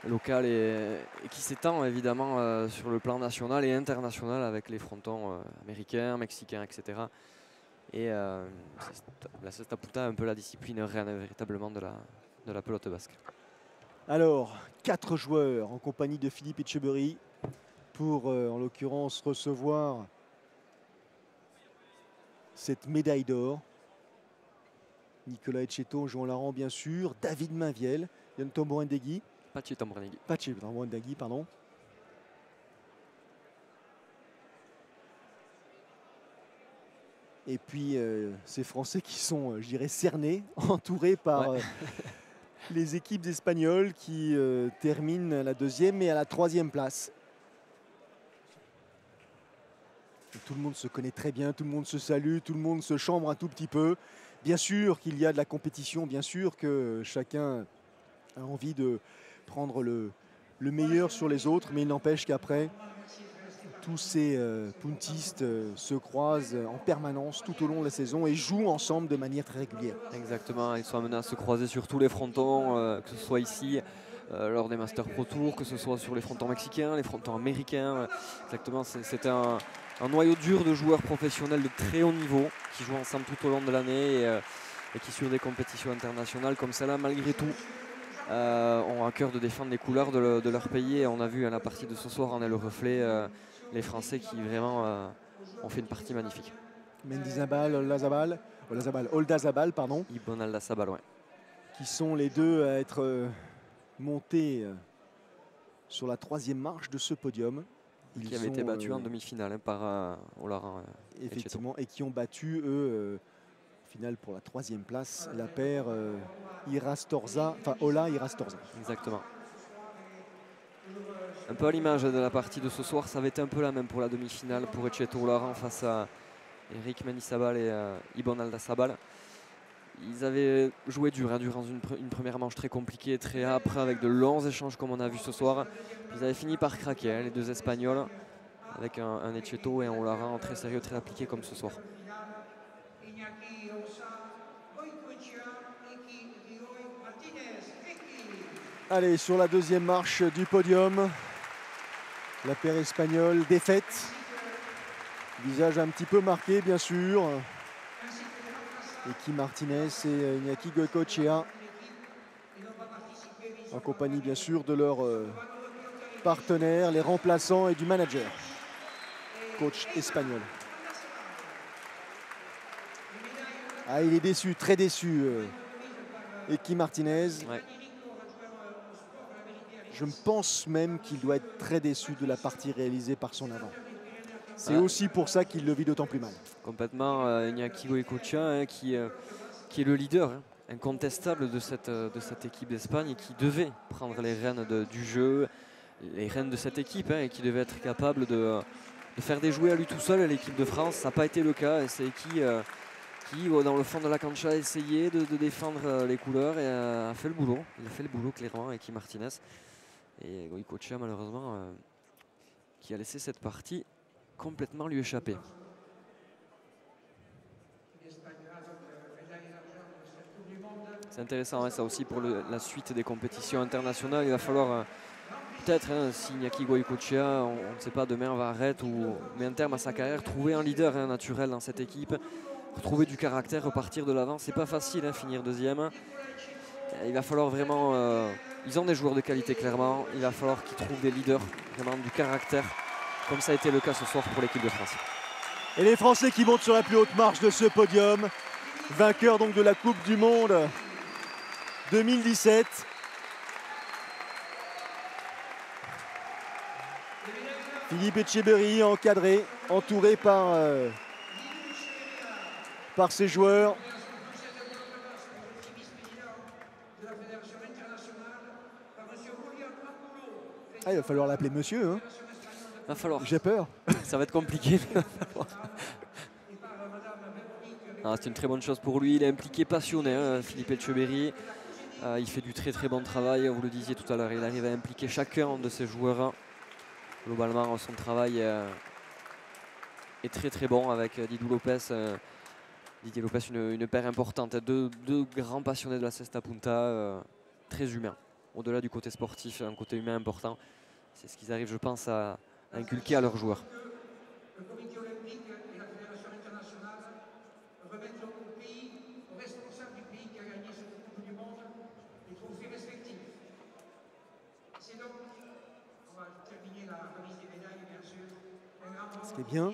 locale et qui s'étend évidemment sur le plan national et international avec les frontons américains, mexicains, etc. Et la cesta punta est un peu la discipline reine véritablement de la pelote basque. Alors, 4 joueurs en compagnie de Philippe Etcheverry pour en l'occurrence recevoir cette médaille d'or. Nicolas Etcheto, Jean Larand bien sûr, David Mainviel, Yann Tamborendegui. Pachi Tamborendegui. Pachi Tamborendegui, pardon. Et puis ces Français qui sont, je dirais, cernés, entourés par les équipes espagnoles qui terminent la 2e et à la 3e place. Et tout le monde se connaît très bien, tout le monde se salue, tout le monde se chambre un tout petit peu. Bien sûr qu'il y a de la compétition, bien sûr que chacun a envie de prendre le meilleur sur les autres, mais il n'empêche qu'après, tous ces puntistes se croisent en permanence tout au long de la saison et jouent ensemble de manière très régulière. Exactement, ils sont amenés à se croiser sur tous les frontons, que ce soit ici lors des Master Pro Tour, que ce soit sur les frontons mexicains, les frontons américains. Exactement, c'est un noyau dur de joueurs professionnels de très haut niveau qui jouent ensemble tout au long de l'année et qui sur des compétitions internationales comme celle-là, malgré tout, ont à cœur de défendre les couleurs de leur pays. Et on a vu la partie de ce soir en est le reflet. Les Français qui vraiment ont fait une partie magnifique. Mendizabal, Oldazabal, pardon. Ibon Aldazabal, ouais. Qui sont les deux à être montés sur la 3e marche de ce podium. Qui avaient été battus en demi-finale par Olaran. Effectivement, et qui ont battu, eux, au final pour la 3e place, la paire Irastorza, enfin Ola Irastorza. Exactement. Un peu à l'image de la partie de ce soir, ça avait été un peu la même pour la demi-finale pour Etcheto Olaran face à Eric Mendizabal et Ibon Aldazabal. Ils avaient joué dur, durant une première manche très compliquée, très âpre, avec de longs échanges comme on a vu ce soir. Ils avaient fini par craquer, les deux Espagnols, avec un Etcheto et un Olaran très sérieux, très appliqué comme ce soir. Allez, sur la 2e marche du podium, la paire espagnole défaite. Visage un petit peu marqué, bien sûr. Eki Martinez et Iñaki Goicoechea, en compagnie bien sûr de leurs partenaires, les remplaçants et du manager, coach espagnol. Ah, il est déçu, très déçu, Eki Martinez. Ouais. Je pense même qu'il doit être très déçu de la partie réalisée par son avant. C'est aussi pour ça qu'il le vit d'autant plus mal. Complètement, Iñaki Goicoechea qui est le leader incontestable de cette équipe d'Espagne et qui devait prendre les rênes du jeu, les rênes de cette équipe et qui devait être capable de faire déjouer à lui tout seul l'équipe de France. Ça n'a pas été le cas et c'est qui dans le fond de la cancha a essayé de défendre les couleurs et a fait le boulot. Il a fait le boulot clairement avec Eki Martinez. Et Goicoechea malheureusement qui a laissé cette partie complètement lui échapper. C'est intéressant ça aussi pour la suite des compétitions internationales. Il va falloir peut-être, si Iñaki Goicoechea, on ne sait pas, demain va arrêter ou met un terme à sa carrière, trouver un leader naturel dans cette équipe, retrouver du caractère, repartir de l'avant. C'est pas facile, finir 2e. Il va falloir vraiment... ils ont des joueurs de qualité clairement. Il va falloir qu'ils trouvent des leaders, vraiment du caractère, comme ça a été le cas ce soir pour l'équipe de France. Et les Français qui montent sur la plus haute marche de ce podium, vainqueurs donc de la Coupe du Monde 2017. Philippe Etcheverry encadré, entouré par ses joueurs. Ah, il va falloir l'appeler monsieur. Hein. Va falloir. J'ai peur. Ça va être compliqué. Ah, c'est une très bonne chose pour lui. Il est impliqué, passionné, hein, Philippe Etcheverry. Il fait du très très bon travail. Vous le disiez tout à l'heure, il arrive à impliquer chacun de ses joueurs. Globalement, son travail est très très bon avec Didou Lopez. Didier Lopez, une paire importante. Deux grands passionnés de la Cesta Punta, très humains. Au-delà du côté sportif, un côté humain important. C'est ce qu'ils arrivent, je pense, à inculquer à leurs joueurs. Le comité olympique et la fédération internationale remettent au pays, aux responsables du pays qui a gagné cette Coupe du Monde, les trophées respectifs. C'est donc, on va terminer la remise des médailles, bien sûr. Ce qui est bien,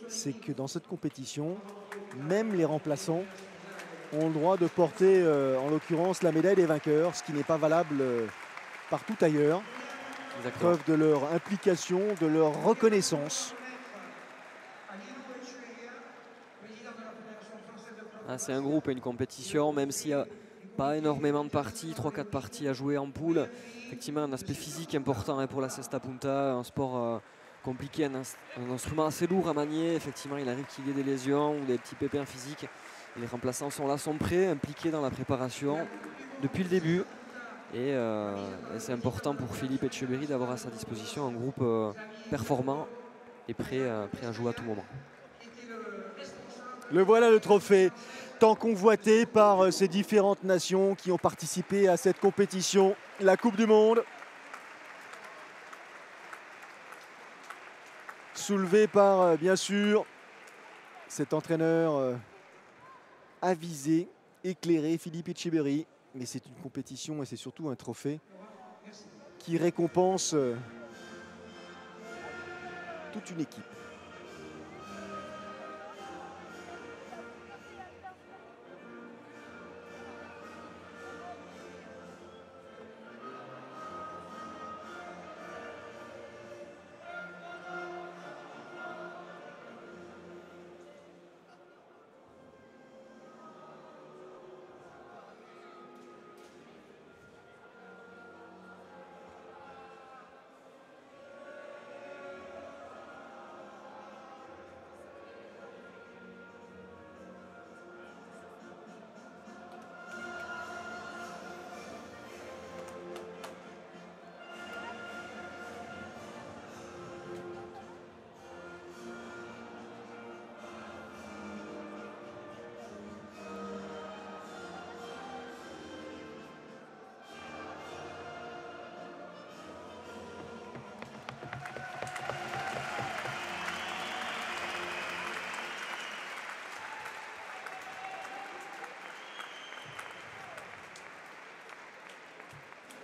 c'est que dans cette compétition, même les remplaçants ont le droit de porter, en l'occurrence, la médaille des vainqueurs, ce qui n'est pas valable partout ailleurs. Exactement. Preuve de leur implication, de leur reconnaissance. Ah, c'est un groupe et une compétition, même s'il n'y a pas énormément de parties, 3-4 parties à jouer en poule. Effectivement, un aspect physique important pour la Cesta Punta, un sport compliqué, un instrument assez lourd à manier. Effectivement, il arrive qu'il y ait des lésions ou des petits pépins physiques. Et les remplaçants sont là, sont prêts, impliqués dans la préparation depuis le début. Et c'est important pour Philippe Etcheverry d'avoir à sa disposition un groupe performant et prêt à jouer à tout moment. Le voilà le trophée, tant convoité par ces différentes nations qui ont participé à cette compétition, la Coupe du Monde. Soulevé par, bien sûr, cet entraîneur avisé, éclairé, Philippe Etcheverry. Mais c'est une compétition et c'est surtout un trophée qui récompense toute une équipe.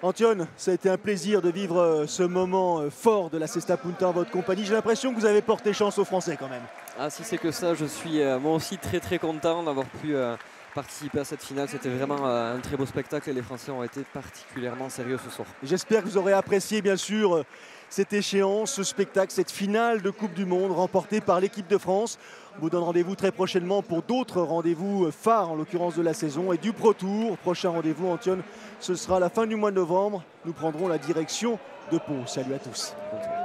Antoine, ça a été un plaisir de vivre ce moment fort de la Cesta Punta en votre compagnie. J'ai l'impression que vous avez porté chance aux Français quand même. Ah, si c'est que ça, je suis moi aussi très très content d'avoir pu participer à cette finale. C'était vraiment un très beau spectacle et les Français ont été particulièrement sérieux ce soir. J'espère que vous aurez apprécié bien sûr cette échéance, ce spectacle, cette finale de Coupe du Monde remportée par l'équipe de France. On vous donne rendez-vous très prochainement pour d'autres rendez-vous phares, en l'occurrence de la saison, et du Pro Tour. Prochain rendez-vous, Antoine, ce sera à la fin du mois de novembre. Nous prendrons la direction de Pau. Salut à tous. Bonsoir.